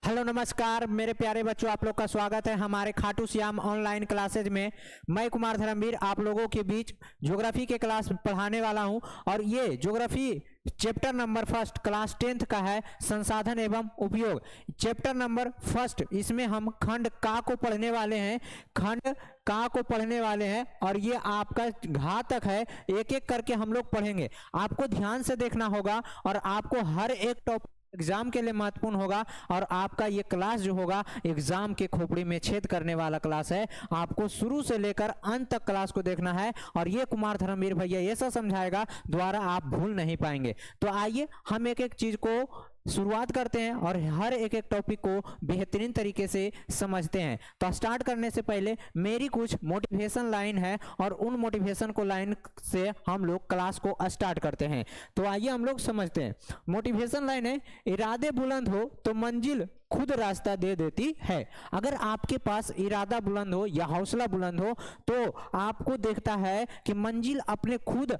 Hello नमस्कार मेरे प्यारे बच्चों, आप लोग का स्वागत है हमारे खाटू श्याम ऑनलाइन क्लासेज में। मैं कुमार धर्मवीर आप लोगों के बीच ज्योग्राफी के क्लास पढ़ाने वाला हूं और ये geography chapter number first class 10th का है, संसाधन एवं उपयोग। चैप्टर नंबर फर्स्ट, इसमें हम खंड का को पढ़ने वाले हैं। खंड का को पढ़ने वाले हैं और ये आपका घा तक है, एक एक करके हम लोग पढ़ेंगे। आपको ध्यान से देखना होगा और आपको हर एक टॉपिक एग्जाम के लिए महत्वपूर्ण होगा और आपका ये क्लास जो होगा एग्जाम के खोपड़ी में छेद करने वाला क्लास है। आपको शुरू से लेकर अंत तक क्लास को देखना है और ये कुमार धर्मवीर भैया ये सब समझाएगा, द्वारा आप भूल नहीं पाएंगे। तो आइए हम एक एक चीज को शुरुआत करते हैं और हर एक एक टॉपिक को बेहतरीन तरीके से समझते हैं। तो स्टार्ट करने से पहले मेरी कुछ मोटिवेशन लाइन है और उन मोटिवेशन को लाइन से हम लोग क्लास को स्टार्ट करते हैं। तो आइए हम लोग समझते हैं। मोटिवेशन लाइन है, इरादे बुलंद हो तो मंजिल खुद रास्ता दे देती है। अगर आपके पास इरादा बुलंद हो या हौसला बुलंद हो तो आपको देखता है कि मंजिल अपने खुद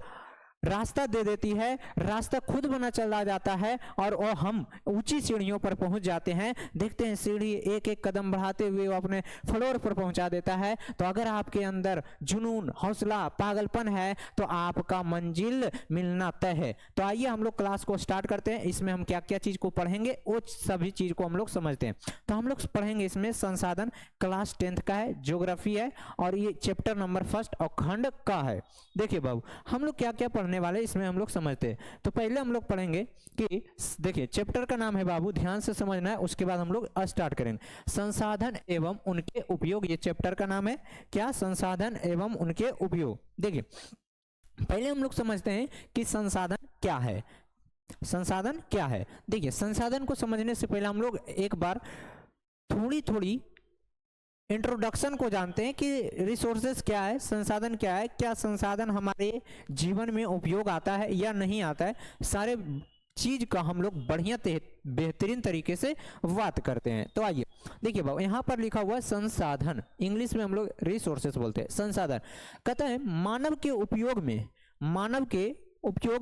रास्ता दे देती है, रास्ता खुद बना चला जाता है और हम ऊंची सीढ़ियों पर पहुंच जाते हैं। देखते हैं सीढ़ी एक एक कदम बढ़ाते हुए वो अपने फ्लोर पर पहुंचा देता है। तो अगर आपके अंदर जुनून, हौसला, पागलपन है तो आपका मंजिल मिलना तय है। तो आइए हम लोग क्लास को स्टार्ट करते हैं। इसमें हम क्या क्या चीज को पढ़ेंगे वो सभी चीज को हम लोग समझते हैं। तो हम लोग पढ़ेंगे इसमें संसाधन, क्लास 10th का है, ज्योग्राफी है और ये चैप्टर नंबर फर्स्ट और खंड का है। देखिए बाबू, हम लोग क्या क्या पढ़ने वाले इसमें हम लोग समझते हैं। तो पहले हम लोग पढ़ेंगे कि देखिए चैप्टर का नाम है बाबू, ध्यान से समझना है, उसके बाद हम लोग स्टार्ट करेंगे। संसाधन एवं उनके उपयोग, ये चैप्टर का नाम है क्या, संसाधन एवं उनके उपयोग। देखिए पहले हम लोग समझते हैं कि संसाधन क्या है। संसाधन क्या है, देखिए संसाधन को समझने से पहले हम लोग एक बार थोड़ी इंट्रोडक्शन को जानते हैं कि रिसोर्सेज क्या है, संसाधन क्या है, क्या संसाधन हमारे जीवन में उपयोग आता है या नहीं आता है। सारे चीज का हम लोग बढ़िया बेहतरीन तरीके से बात करते हैं। तो आइए देखिए बाबू, यहाँ पर लिखा हुआ है संसाधन, इंग्लिश में हम लोग रिसोर्सेज बोलते हैं। संसाधन कहता है मानव के उपयोग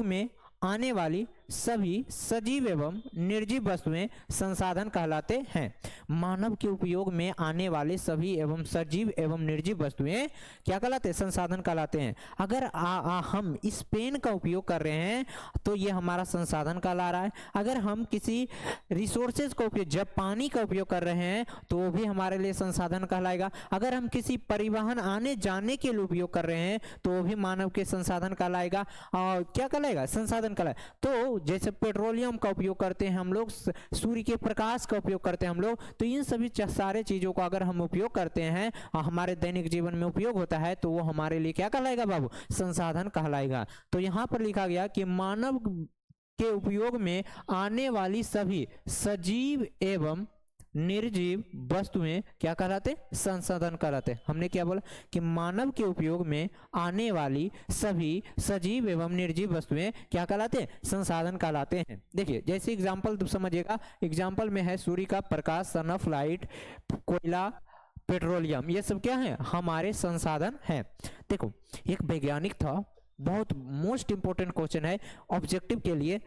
में आने वाली सभी सजीव एवं निर्जीव वस्तुएं संसाधन कहलाते हैं। मानव के उपयोग में आने वाले सभी एवं सजीव एवं निर्जीव वस्तुएं क्या कहलाते हैं, संसाधन कहलाते हैं। अगर हम इस पेन का उपयोग कर रहे हैं तो ये हमारा संसाधन कहला रहा है। अगर हम किसी रिसोर्सेज का उपयोग, जब पानी का उपयोग कर रहे हैं तो वो भी हमारे लिए संसाधन कहलाएगा। अगर हम किसी परिवहन आने जाने के लिए उपयोग कर रहे हैं तो वो भी मानव के संसाधन कहलाएगा और क्या कहलाएगा, संसाधन कहलाएगा। तो जैसे पेट्रोलियम का उपयोग करते हैं हम लोग, सूर्य के प्रकाश का उपयोग करते हैं हम लोग, तो इन सभी सारे चीजों का अगर हम उपयोग करते हैं और हमारे दैनिक जीवन में उपयोग होता है तो वो हमारे लिए क्या कहलाएगा बाबू, संसाधन कहलाएगा। तो यहाँ पर लिखा गया कि मानव के उपयोग में आने वाली सभी सजीव एवं निर्जीव वस्तुएं क्या कहलाते, संसाधन कहलाते। हमने क्या बोला कि मानव के उपयोग में आने वाली सभी सजीव एवं निर्जीव वस्तुएं क्या कहलाते, संसाधन कहलाते हैं। देखिए जैसे एग्जांपल तुम समझिएगा, एग्जांपल में है सूर्य का प्रकाश, सन ऑफ लाइट, कोयला, पेट्रोलियम, ये सब क्या है, हमारे संसाधन हैं। देखो एक वैज्ञानिक था, बहुत मोस्ट इंपोर्टेंट क्वेश्चन है ऑब्जेक्टिव के लिए,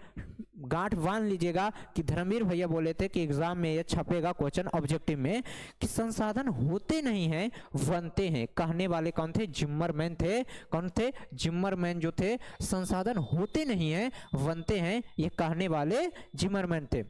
गांठ बांध लीजिएगा कि धर्मवीर भैया बोले थे कि एग्जाम में ये छपेगा क्वेश्चन ऑब्जेक्टिव में कि संसाधन होते नहीं हैं बनते हैं। कहने वाले कौन थे, जिम्मरमैन थे। कौन थे, जिम्मरमैन जो थे। संसाधन होते नहीं हैं बनते हैं, ये कहने वाले जिम्मरमैन थे।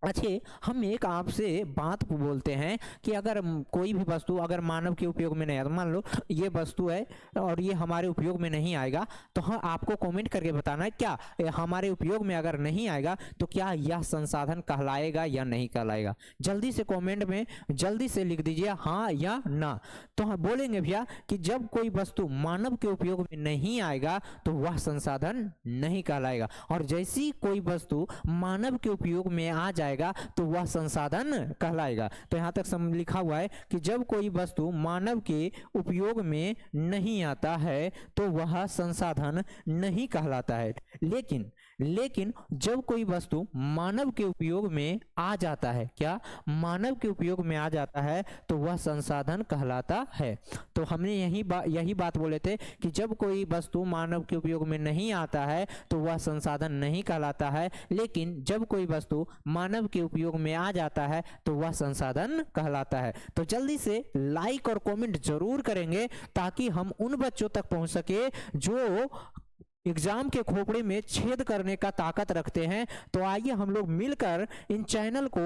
अच्छा हम एक आपसे बात बोलते हैं कि अगर कोई भी वस्तु अगर मानव के उपयोग में नहीं है, तो मान लो ये वस्तु है और ये हमारे उपयोग में नहीं आएगा, तो हाँ आपको कमेंट करके बताना है क्या हमारे उपयोग में अगर नहीं आएगा तो क्या यह संसाधन कहलाएगा या नहीं कहलाएगा। जल्दी से कमेंट में जल्दी से लिख दीजिए हाँ या ना। तो हम बोलेंगे भैया कि जब कोई वस्तु मानव के उपयोग में नहीं आएगा तो वह संसाधन नहीं कहलाएगा, और जैसी कोई वस्तु मानव के उपयोग में आ जाए तो वह संसाधन कहलाएगा। तो यहां तक लिखा हुआ है कि जब कोई वस्तु मानव के उपयोग में नहीं आता है तो वह संसाधन नहीं कहलाता है। लेकिन लेकिन जब कोई वस्तु मानव के उपयोग में आ जाता है, क्या मानव के उपयोग में आ जाता है, तो वह संसाधन कहलाता है। तो हमने यही बात बोले थे कि जब कोई वस्तु मानव के उपयोग में नहीं आता है तो वह संसाधन नहीं कहलाता है, लेकिन जब कोई वस्तु मानव के उपयोग में आ जाता है तो वह संसाधन कहलाता है। तो जल्दी से लाइक और कमेंट जरूर करेंगे ताकि हम उन बच्चों तक पहुंच सके जो एग्जाम के खोपड़े में छेद करने का ताकत रखते हैं। तो आइए हम लोग मिलकर इन चैनल को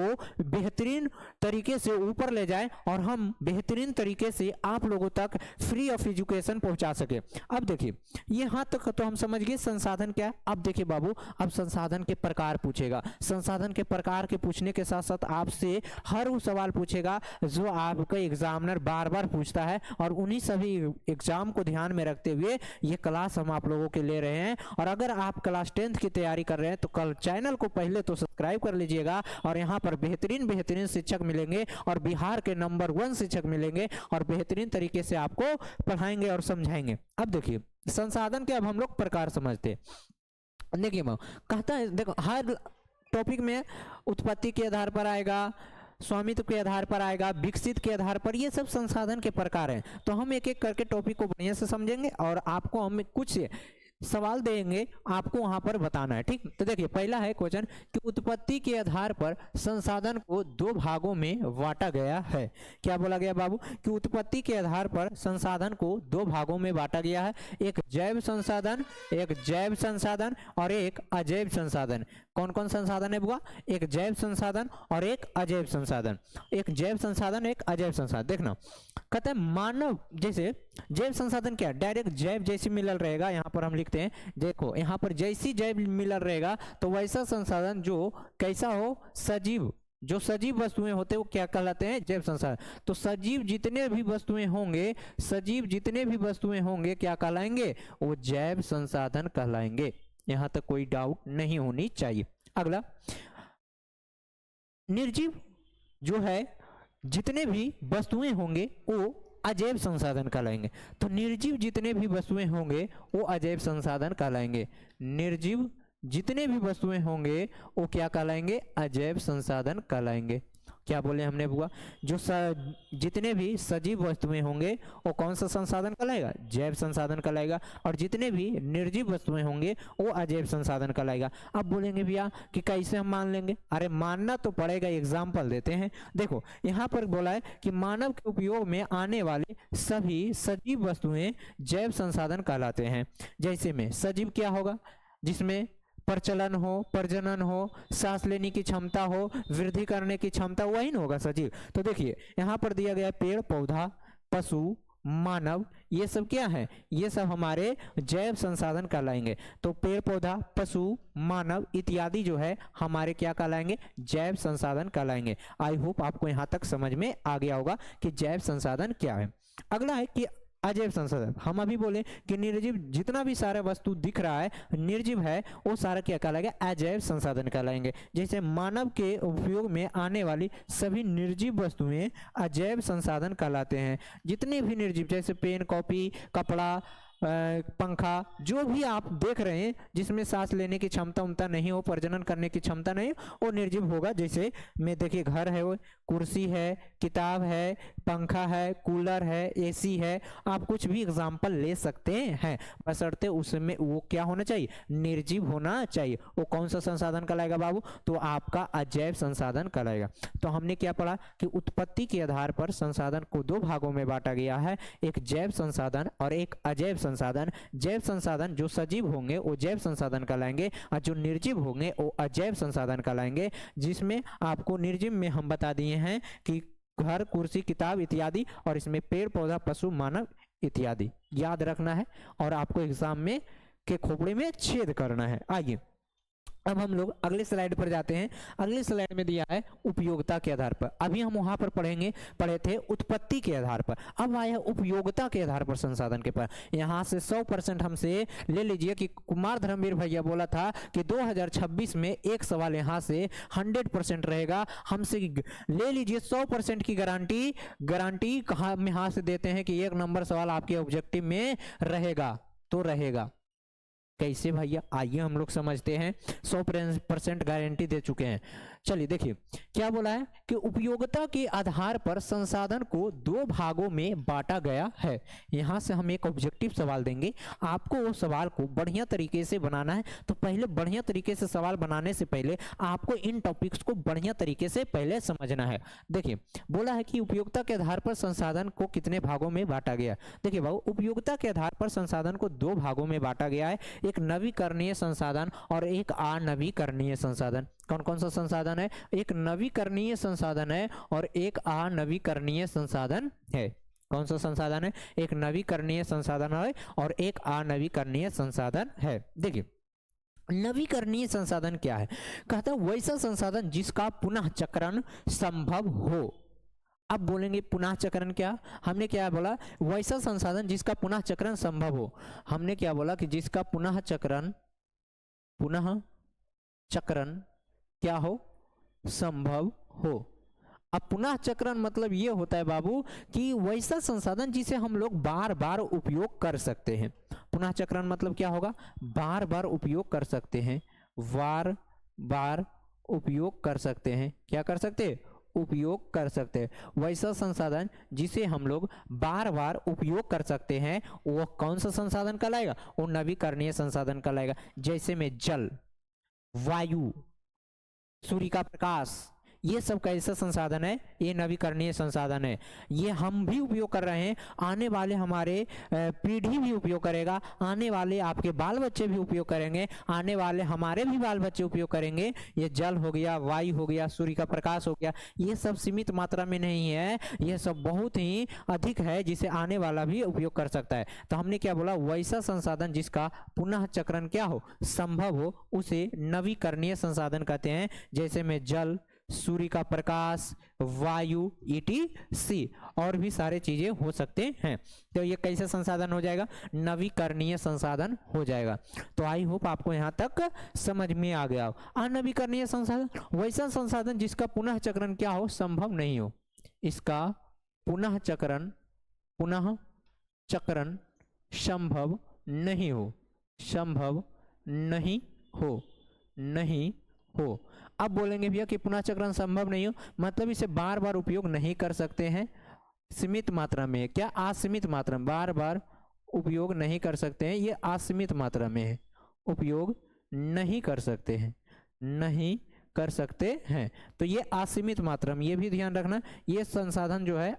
बेहतरीन तरीके से ऊपर ले जाएं और हम बेहतरीन तरीके से आप लोगों तक फ्री ऑफ एजुकेशन पहुंचा सके। अब देखिए यहाँ तक तो हम समझ गए संसाधन क्या है। अब देखिए बाबू, अब संसाधन के प्रकार पूछेगा। संसाधन के प्रकार के पूछने के साथ साथ आपसे हर वो सवाल पूछेगा जो आपका एग्जामिनर बार बार पूछता है, और उन्हीं सभी एग्जाम को ध्यान में रखते हुए ये क्लास हम आप लोगों के लिए रहे हैं। और अगर आप क्लास 10th की तैयारी कर रहे हैं तो कल चैनल को पहले तो सब्सक्राइब कर लीजिएगा, और यहाँ पर बेहतरीन शिक्षक मिलेंगे और बिहार के नंबर 1 शिक्षक मिलेंगे और बेहतरीन तरीके से आपको पढ़ाएंगे और समझाएंगे। अब देखिए संसाधन के अब हम लोग प्रकार समझते हैं। देखिए कहता है, देखो हर टॉपिक में उत्पत्ति के आधार पर आएगा, स्वामित्व के आधार पर आएगा, विकसित के आधार पर, ये सब संसाधन के प्रकार हैं। तो हम एक एक करके टॉपिक को बढ़िया से समझेंगे और आपको हम कुछ सवाल देंगे, आपको वहां पर बताना है, ठीक। तो देखिए पहला है क्वेश्चन कि उत्पत्ति के आधार पर संसाधन को 2 भागों में बांटा गया है। क्या बोला गया बाबू कि उत्पत्ति के आधार पर संसाधन को 2 भागों में बांटा गया है, एक जैव संसाधन और एक अजैव संसाधन। कौन कौन संसाधन है बुआ? एक जैव संसाधन और एक अजैव संसाधन। एक जैव संसाधन, एक अजैव संसाधन। देखना कहते हैं मानव, जैसे जैव संसाधन क्या, डायरेक्ट जैव जैसी मिलल रहेगा, यहाँ पर हम लिखते हैं, देखो यहाँ पर जैसी जैव मिलल रहेगा तो वैसा संसाधन जो कैसा हो, सजीव, जो सजीव वस्तुएं होते हैं वो क्या कहलाते हैं, जैव संसाधन। तो सजीव जितने भी वस्तुएं होंगे क्या कहलाएंगे, वो जैव संसाधन कहलाएंगे। यहां तक कोई डाउट नहीं होनी चाहिए। अगला, निर्जीव जो है जितने भी वस्तुएं होंगे वो अजैव संसाधन कहलाएंगे। तो निर्जीव जितने भी वस्तुएं होंगे वो अजैव संसाधन कहलाएंगे। निर्जीव जितने भी वस्तुएं होंगे वो क्या कहलाएंगे, अजैव संसाधन कहलाएंगे। क्या बोले हमने बुआ, जो जितने भी सजीव वस्तुएं होंगे वो कौन सा संसाधन कहलाएगा, जैव संसाधन कहलाएगा, और जितने भी निर्जीव वस्तुएं होंगे वो अजैव संसाधन कहलाएगा। अब बोलेंगे भैया कि कैसे हम मान लेंगे, अरे मानना तो पड़ेगा, एग्जाम्पल देते हैं। देखो यहाँ पर बोला है कि मानव के उपयोग में आने वाले सभी सजीव वस्तुएं जैव संसाधन कहलाते हैं। जैसे में सजीव क्या होगा, जिसमें प्रचलन हो, प्रजनन हो, सांस लेने की क्षमता हो, वृद्धि करने की क्षमता, वही ना होगा सजीव। तो देखिए यहाँ पर दिया गया पेड़ पौधा, पशु, मानव, ये सब क्या है, ये सब हमारे जैव संसाधन कहलाएंगे। तो पेड़ पौधा, पशु, मानव इत्यादि जो है हमारे क्या कहलाएंगे, जैव संसाधन कहलाएंगे। आई होप आपको यहाँ तक समझ में आ गया होगा कि जैव संसाधन क्या है। अगला है कि अजैव संसाधन। हम अभी बोले कि निर्जीव जितना भी सारा वस्तु दिख रहा है निर्जीव है वो सारा क्या कहलाएगा, अजैव संसाधन कहलाएंगे। जैसे मानव के उपयोग में आने वाली सभी निर्जीव वस्तुएं अजैव संसाधन कहलाते हैं। जितने भी निर्जीव, जैसे पेन, कॉपी, कपड़ा, पंखा, जो भी आप देख रहे हैं जिसमें सांस लेने की क्षमता नहीं हो, प्रजनन करने की क्षमता नहीं हो, वो निर्जीव होगा। जैसे में देखिए घर है, वो कुर्सी है, किताब है, पंखा है, कूलर है, एसी है, आप कुछ भी एग्जाम्पल ले सकते हैं, बशर्ते उसमें वो क्या होना चाहिए, निर्जीव होना चाहिए। वो कौन सा संसाधन कहलाएगा बाबू, तो आपका अजैव संसाधन कहलाएगा। तो हमने क्या पढ़ा कि उत्पत्ति के आधार पर संसाधन को 2 भागों में बांटा गया है, एक जैव संसाधन और एक अजैव संसाधन। जैव संसाधन जो सजीव होंगे वो जैव संसाधन कहलाएंगे और जो निर्जीव होंगे वो अजैव संसाधन कहलाएंगे। जिसमें आपको निर्जीव में हम बता दिए हैं कि घर, कुर्सी, किताब इत्यादि, और इसमें पेड़ पौधा, पशु, मानव इत्यादि याद रखना है और आपको एग्जाम में के खोपड़े में छेद करना है। आइए अब हम लोग अगले स्लाइड पर जाते हैं। अगले स्लाइड में दिया है उपयोगिता के आधार पर। अभी हम वहां पर पढ़े थे उत्पत्ति के आधार पर, अब आया उपयोगिता के आधार पर संसाधन के पर। यहाँ से 100% हमसे ले लीजिए कि कुमार धर्मवीर भैया बोला था कि 2026 में एक सवाल यहाँ से 100% रहेगा। हमसे ले लीजिए 100% की गारंटी कहाँ में यहाँ से देते हैं कि 1 नंबर सवाल आपके ऑब्जेक्टिव में रहेगा, तो रहेगा। कैसे भैया, आइए हम लोग समझते हैं। 100% गारंटी दे चुके हैं। चलिए देखिए क्या बोला है कि उपयोगिता के आधार पर संसाधन को दो भागों में बांटा गया है। यहां से हम एक ऑब्जेक्टिव सवाल देंगे, आपको वो सवाल को बढ़िया तरीके से बनाना है। तो पहले बढ़िया तरीके से सवाल बनाने से पहले आपको इन टॉपिक्स को बढ़िया तरीके से पहले समझना है। देखिए बोला है कि उपयोगिता के आधार पर संसाधन को कितने भागों में बांटा गया। देखिए बाबू, उपयोगिता के आधार पर संसाधन को दो भागों में बांटा गया है, एक नवीकरणीय संसाधन और एक अनवीकरणीय संसाधन। कौन कौन सा संसाधन है? एक नवीकरणीय संसाधन है और एक अनवीकरणीय संसाधन है। कौन सा संसाधन है? एक नवीकरणीय संसाधन है और एक अनवीकरणीय संसाधन है। देखिए नवीकरणीय संसाधन क्या है? कहता है वैसा संसाधन जिसका पुनः चक्रण संभव हो। अब बोलेंगे पुनः चक्रण क्या? हमने क्या बोला? वैसा संसाधन जिसका पुनः चक्रण संभव हो। हमने क्या बोला कि जिसका पुनः चक्रण क्या हो? संभव हो। अब पुनः चक्रण मतलब ये होता है बाबू कि वैसा संसाधन जिसे हम लोग बार बार उपयोग कर सकते हैं। पुनः चक्रण मतलब क्या होगा? बार बार उपयोग कर सकते हैं, बार बार उपयोग कर सकते हैं। क्या कर सकते हैं? उपयोग कर सकते हैं। वैसा संसाधन जिसे हम लोग बार बार उपयोग कर सकते हैं वो कौन सा संसाधन कहलाएगा? वो नवीकरणीय संसाधन कहलाएगा। जैसे में जल, वायु, सूर्य का प्रकाश, ये सब कैसा संसाधन है? ये नवीकरणीय संसाधन है। ये हम भी उपयोग कर रहे हैं, आने वाले हमारे पीढ़ी भी उपयोग करेगा, आने वाले आपके बाल बच्चे भी उपयोग करेंगे, आने वाले हमारे भी बाल बच्चे उपयोग करेंगे। ये जल हो गया, वायु हो गया, सूर्य का प्रकाश हो गया, ये सब सीमित मात्रा में नहीं है, ये सब बहुत ही अधिक है जिसे आने वाला भी उपयोग कर सकता है। तो हमने क्या बोला? वैसा संसाधन जिसका पुनः चक्रण क्या हो? संभव हो, उसे नवीकरणीय संसाधन कहते हैं। जैसे में जल, सूर्य का प्रकाश, वायु, ETC और भी सारे चीजें हो सकते हैं। तो ये कैसे संसाधन हो जाएगा? नवीकरणीय संसाधन हो जाएगा। तो आई होप आपको यहाँ तक समझ में आ गया हो। अनवीकरणीय संसाधन वैसा संसाधन जिसका पुनः चक्रण क्या हो? संभव नहीं हो। इसका पुनः चक्रण संभव नहीं हो, संभव नहीं हो। अब बोलेंगे भैया कि पुनः चक्रण संभव नहीं हो मतलब इसे बार बार उपयोग नहीं कर सकते हैं, सीमित मात्रा में। क्या? असीमित मात्रा में। बार बार उपयोग नहीं कर सकते हैं, ये असीमित मात्रा में है, उपयोग नहीं कर सकते हैं, तो ये असीमित मात्रा में। ये भी ध्यान रखना, ये संसाधन जो है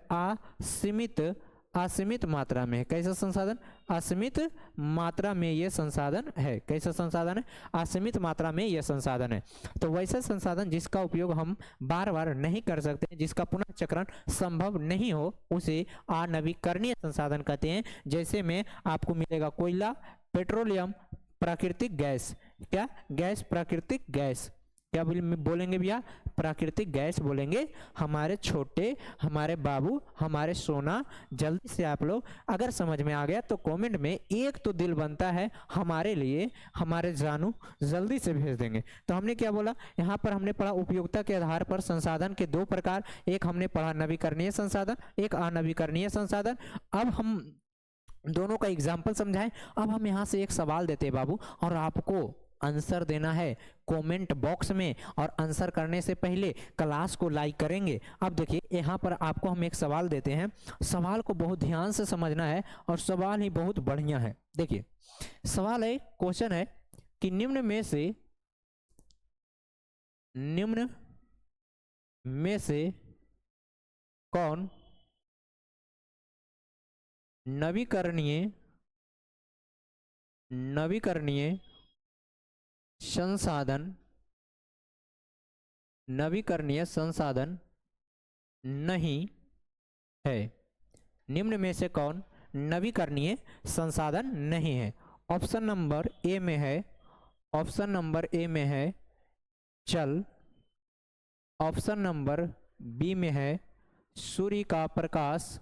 असीमित मात्रा में है। कैसा संसाधन? असीमित मात्रा में ये संसाधन है। कैसा संसाधन है? असीमित मात्रा में ये संसाधन है। तो वैसा संसाधन जिसका उपयोग हम बार बार नहीं कर सकते, जिसका पुनः चक्रण संभव नहीं हो, उसे अनवीकरणीय संसाधन कहते हैं। जैसे में आपको मिलेगा कोयला, पेट्रोलियम, प्राकृतिक गैस। क्या? गैस, प्राकृतिक गैस। क्या बोलेंगे भैया? प्राकृतिक गैस बोलेंगे। हमारे छोटे, हमारे बाबू, हमारे सोना, जल्दी से आप लोग अगर समझ में आ गया तो कमेंट में एक तो दिल बनता है हमारे लिए, हमारे जानू जल्दी से भेज देंगे। तो हमने क्या बोला? यहाँ पर हमने पढ़ा उपयोगिता के आधार पर संसाधन के दो प्रकार। एक हमने पढ़ा नवीकरणीय संसाधन, एक अनवीकरणीय संसाधन। अब हम दोनों का एग्जाम्पल समझाएं। अब हम यहाँ से एक सवाल देते हैं बाबू, और आपको आंसर देना है कमेंट बॉक्स में, और आंसर करने से पहले क्लास को लाइक करेंगे। अब देखिए यहाँ पर आपको हम एक सवाल देते हैं, सवाल को बहुत ध्यान से समझना है और सवाल ही बहुत बढ़िया है। देखिए सवाल है, क्वेश्चन है कि निम्न में से कौन नवीकरणीय संसाधन नहीं है? निम्न में से कौन नवीकरणीय संसाधन नहीं है? ऑप्शन नंबर ए में है जल, ऑप्शन नंबर बी में है सूर्य का प्रकाश,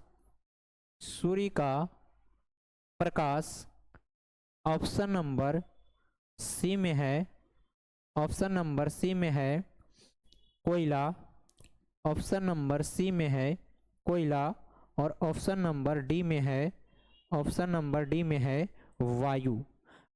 ऑप्शन नंबर सी में है कोयला, ऑप्शन नंबर सी में है कोयला, और ऑप्शन नंबर डी में है वायु।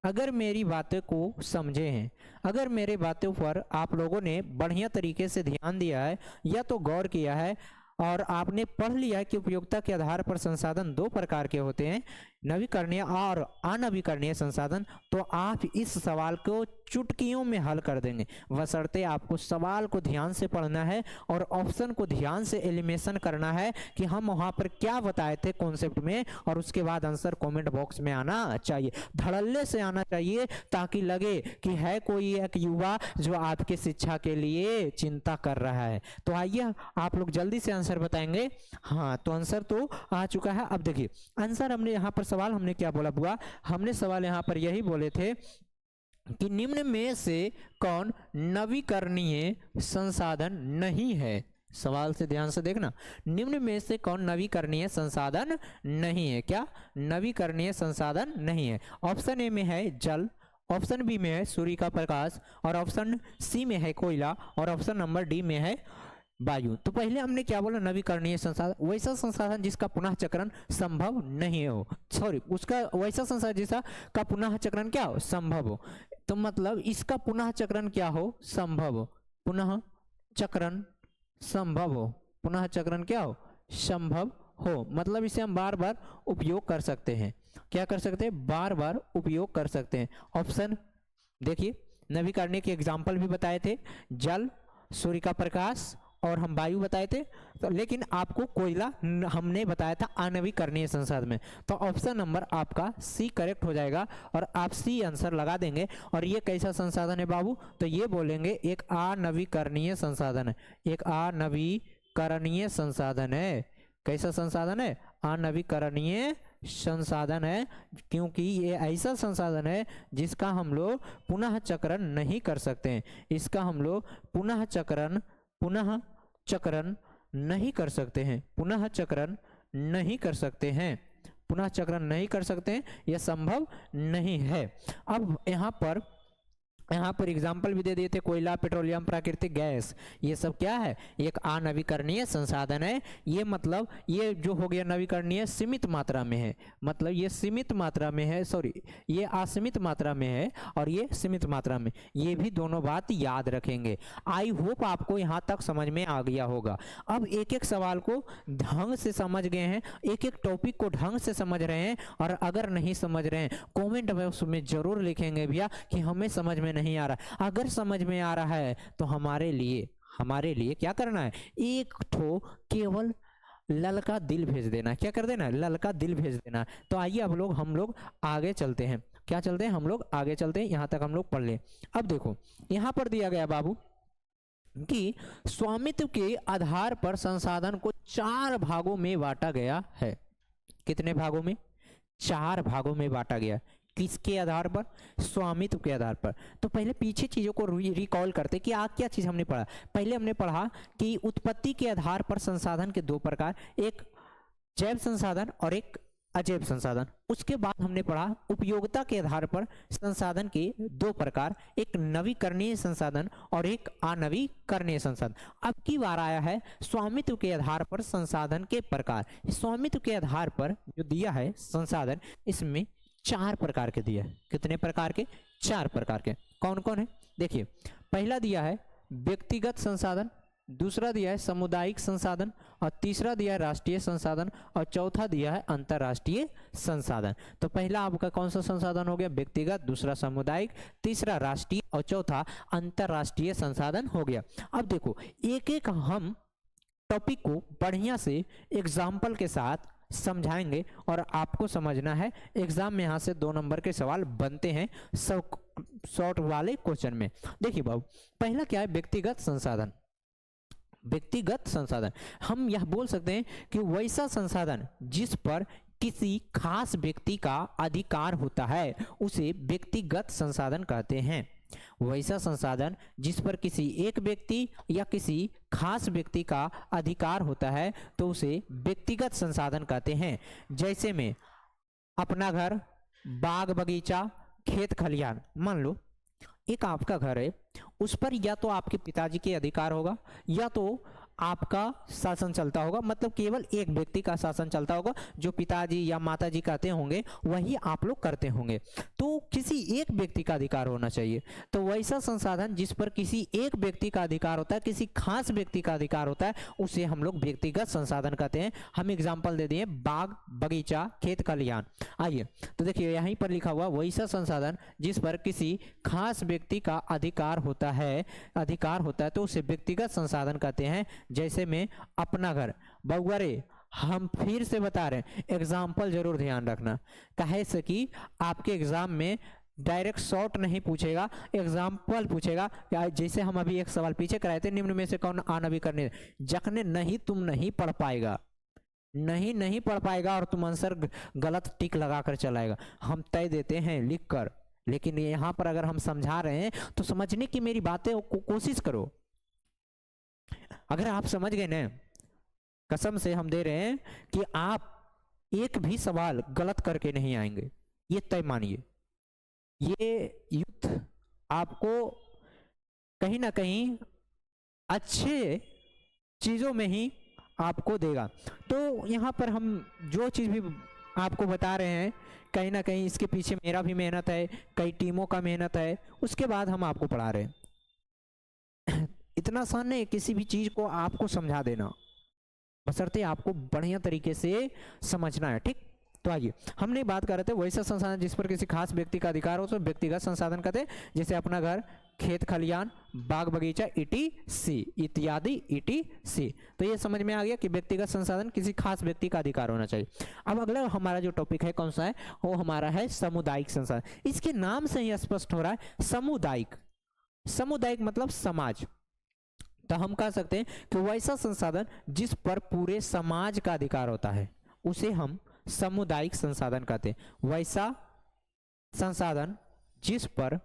अगर मेरी बातों को समझे हैं, अगर मेरे बातों पर आप लोगों ने बढ़िया तरीके से ध्यान दिया है या तो गौर किया है और आपने पढ़ लिया कि उपयोगिता के आधार पर संसाधन दो प्रकार के होते हैं, नवीकरणीय और अनवीकरणीय संसाधन, तो आप इस सवाल को चुटकियों में हल कर देंगे। बशर्ते आपको सवाल को ध्यान से पढ़ना है और ऑप्शन को ध्यान से एलिमिनेशन करना है कि हम वहां पर क्या बताए थे कॉन्सेप्ट में, और उसके बाद आंसर कमेंट बॉक्स में आना चाहिए, धड़ल्ले से आना चाहिए, ताकि लगे कि है कोई एक युवा जो आपके शिक्षा के लिए चिंता कर रहा है। तो आइए आप लोग जल्दी से आंसर बताएंगे। हाँ, तो आंसर तो आ चुका है। अब देखिए आंसर, हमने यहाँ पर सवाल हमने क्या बोला बुआ, हमने सवाल यहाँ पर यही बोले थे कि निम्न में से कौन नवीकरणीय संसाधन नहीं है। सवाल से ध्यान से देखना, निम्न में से कौन नवीकरणीय संसाधन नहीं है। क्या नवीकरणीय संसाधन नहीं है? ऑप्शन ए में है जल, ऑप्शन बी में है सूर्य का प्रकाश, और ऑप्शन सी में है कोयला, और ऑप्शन नंबर डी में है वायु। तो पहले हमने क्या बोला, नवीकरणीय संसाधन वैसा संसाधन जिसका पुनः चक्रण संभव नहीं हो, सॉरी उसका वैसा संसाधन जिसका का पुनः चक्रण क्या हो, संभव हो। तो मतलब इसका पुनः चक्रण क्या हो, संभव हो, पुनः चक्रण संभव हो, पुनः चक्रण क्या हो, संभव हो, मतलब इसे हम बार बार उपयोग कर सकते हैं। क्या कर सकते हैं, बार बार उपयोग कर सकते हैं। ऑप्शन देखिए, नवीकरणीय के एग्जाम्पल भी बताए थे, जल, सूर्य का प्रकाश, और हम वायु बताए थे। तो लेकिन आपको कोयला हमने बताया था अनवीकरणीय संसाधन में। तो ऑप्शन नंबर आपका सी करेक्ट हो जाएगा और आप सी आंसर लगा देंगे। और ये कैसा संसाधन है बाबू, तो ये बोलेंगे एक अनवीकरणीय संसाधन है, एक अनवीकरणीय संसाधन है। कैसा संसाधन है, अनवीकरणीय संसाधन है, क्योंकि ये ऐसा संसाधन है जिसका हम लोग पुनः चक्रण नहीं कर सकते हैं। इसका हम लोग पुनः चक्रण नहीं कर सकते हैं, पुनः चक्रण नहीं कर सकते हैं, पुनः चक्रण नहीं कर सकते हैं, यह संभव नहीं है। अब यहाँ पर एग्जाम्पल भी दे दिए थे, कोयला, पेट्रोलियम, प्राकृतिक गैस, ये सब क्या है, एक अनवीकरणीय संसाधन है। ये मतलब ये जो हो गया नवीकरणीय सीमित मात्रा में है, मतलब ये सीमित मात्रा में है, सॉरी ये असीमित मात्रा में है और ये सीमित मात्रा में, ये भी दोनों बात याद रखेंगे। आई होप आपको यहाँ तक समझ में आ गया होगा। अब एक एक सवाल को ढंग से समझ गए हैं, एक एक टॉपिक को ढंग से समझ रहे हैं, और अगर नहीं समझ रहे हैं कॉमेंट बॉक्स में जरूर लिखेंगे भैया कि हमें समझ में नहीं आ रहा। अगर समझ में आ रहा है तो हमारे लिए क्या करना है, एक ठो केवल ललका दिल भेज देना। क्या कर देना, ललका दिल भेज देना। तो आइए अब हम लोग आगे चलते हैं। क्या चलते हैं, हम लोग आगे चलते हैं, यहां तक हम लोग पढ़ लें। अब देखो यहां पर दिया गया बाबू कि स्वामित्व के आधार पर संसाधन को 4 भागों में बांटा गया है। कितने भागों में, 4 भागों में बांटा गया। किसके आधार पर, स्वामित्व के आधार पर। तो पहले पीछे चीजों को रिकॉल करते कि क्या चीज हमने पढ़ा। पहले हमने पढ़ा कि उत्पत्ति के आधार पर संसाधन के 2 प्रकार, एक जैव संसाधन और एक अजैव संसाधन। उसके बाद हमने पढ़ा उपयोगिता के आधार पर संसाधन के 2 प्रकार, एक नवीकरणीय संसाधन और एक अनवीकरणीय संसाधन। अब की बार आया है स्वामित्व के आधार पर संसाधन के प्रकार। स्वामित्व के आधार पर जो दिया है संसाधन, इसमें 4 प्रकार के दिया है। कितने प्रकार के, 4 प्रकार के। कौन कौन है, देखिए पहला दिया है व्यक्तिगत संसाधन, दूसरा दिया है सामुदायिक संसाधन, और तीसरा दिया है राष्ट्रीय संसाधन, और चौथा दिया है अंतरराष्ट्रीय संसाधन। तो पहला आपका कौन सा संसाधन हो गया, व्यक्तिगत, दूसरा सामुदायिक, तीसरा राष्ट्रीय और चौथा अंतरराष्ट्रीय संसाधन हो गया। अब देखो एक एक हम टॉपिक को बढ़िया से एग्जाम्पल के साथ समझाएंगे और आपको समझना है। एग्जाम में यहां से 2 नंबर के सवाल बनते हैं सब शॉर्ट वाले क्वेश्चन में। देखिए बाबू पहला क्या है, व्यक्तिगत संसाधन। व्यक्तिगत संसाधन हम यह बोल सकते हैं कि वैसा संसाधन जिस पर किसी खास व्यक्ति का अधिकार होता है उसे व्यक्तिगत संसाधन कहते हैं। वैसा संसाधन जिस पर किसी एक व्यक्ति या किसी खास व्यक्ति का अधिकार होता है तो उसे व्यक्तिगत संसाधन कहते हैं। जैसे में अपना घर, बाग बगीचा, खेत खलिहान। मान लो एक आपका घर है, उस पर या तो आपके पिताजी के अधिकार होगा या तो आपका शासन चलता होगा, मतलब केवल एक व्यक्ति का शासन चलता होगा, जो पिताजी या माताजी कहते होंगे वही आप लोग करते होंगे। तो किसी एक व्यक्ति का अधिकार होना चाहिए। तो वैसा संसाधन जिस पर किसी एक व्यक्ति का अधिकार होता है, किसी खास व्यक्ति का अधिकार होता है, उसे हम लोग व्यक्तिगत संसाधन कहते हैं। हम एग्जाम्पल दे दिए बाग, बगीचा, खेत खलिहान। आइए तो देखिए यहीं पर लिखा हुआ वैसा संसाधन जिस पर किसी खास व्यक्ति का अधिकार होता है तो उसे व्यक्तिगत संसाधन कहते हैं। जैसे में अपना घर, बउअरे हम फिर से बता रहे हैं, एग्जाम्पल जरूर ध्यान रखना, कहे से कि आपके एग्जाम में डायरेक्ट शॉर्ट नहीं पूछेगा, एग्जाम्पल पूछेगा। जैसे हम अभी एक सवाल पीछे कराए थे, निम्न में से कौन आना भी करने जखने नहीं तुम नहीं पढ़ पाएगा, नहीं पढ़ पाएगा और तुम आंसर गलत टिक लगा कर चलाएगा। हम तय देते हैं लिख कर, लेकिन यहाँ पर अगर हम समझा रहे हैं तो समझने की मेरी बातें को कोशिश करो। अगर आप समझ गए ना, कसम से हम दे रहे हैं कि आप एक भी सवाल गलत करके नहीं आएंगे, ये तय मानिए। ये युद्ध आपको कहीं ना कहीं अच्छे चीजों में ही आपको देगा। तो यहाँ पर हम जो चीज भी आपको बता रहे हैं, कहीं ना कहीं इसके पीछे मेरा भी मेहनत है, कई टीमों का मेहनत है, उसके बाद हम आपको पढ़ा रहे हैं। इतना आसान नहीं किसी भी चीज को आपको समझा देना, बशर्ते आपको बढ़िया तरीके से समझना है, ठीक। तो आइए हमने बात कर रहे थे वैसा संसाधन जिस पर किसी खास व्यक्ति का अधिकार हो तो व्यक्तिगत संसाधन कहते हैं। जैसे अपना घर, खेत खलिहान, बाग बगीचा, इत्यादि ETC। तो ये समझ में आ गया कि व्यक्तिगत संसाधन किसी खास व्यक्ति का अधिकार होना चाहिए। अब अगला हमारा जो टॉपिक है कौन सा है, वो हमारा है सामुदायिक संसाधन। इसके नाम से ही स्पष्ट हो रहा है सामुदायिक। सामुदायिक मतलब समाज। तो हम कह सकते हैं कि वैसा संसाधन जिस पर पूरे समाज का अधिकार होता है उसे हम सामुदायिक संसाधन कहते हैं। वैसा संसाधन जिस पर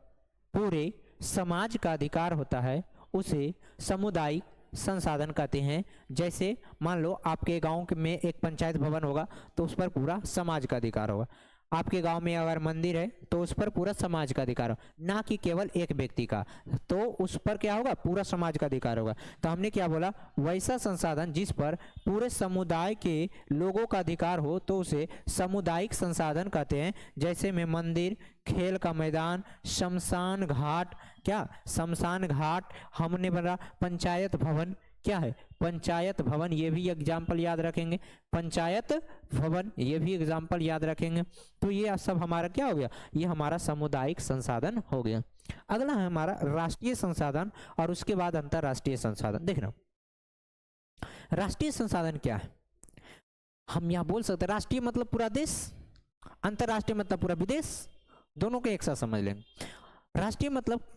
पूरे समाज का अधिकार होता है उसे सामुदायिक संसाधन कहते हैं। जैसे मान लो आपके गांव में एक पंचायत भवन होगा तो उस पर पूरा समाज का अधिकार होगा। आपके गांव में अगर मंदिर है तो उस पर पूरा समाज का अधिकार हो, ना कि केवल एक व्यक्ति का, तो उस पर क्या होगा, पूरा समाज का अधिकार होगा। तो हमने क्या बोला, वैसा संसाधन जिस पर पूरे समुदाय के लोगों का अधिकार हो तो उसे सामुदायिक संसाधन कहते हैं। जैसे में मंदिर, खेल का मैदान, शमशान घाट, क्या शमशान घाट, हमने बोला पंचायत भवन, क्या है पंचायत भवन, ये भी एग्जाम्पल याद रखेंगे, पंचायत भवन ये भी एग्जाम्पल याद रखेंगे। तो ये सब हमारा क्या हो गया, ये हमारा सामुदायिक संसाधन हो गया। अगला है हमारा राष्ट्रीय संसाधन और उसके बाद अंतरराष्ट्रीय संसाधन। देखना राष्ट्रीय संसाधन क्या है, हम यहाँ बोल सकते हैं राष्ट्रीय मतलब पूरा देश, अंतरराष्ट्रीय मतलब पूरा विदेश, दोनों को एक साथ समझ लेंगे। राष्ट्रीय मतलब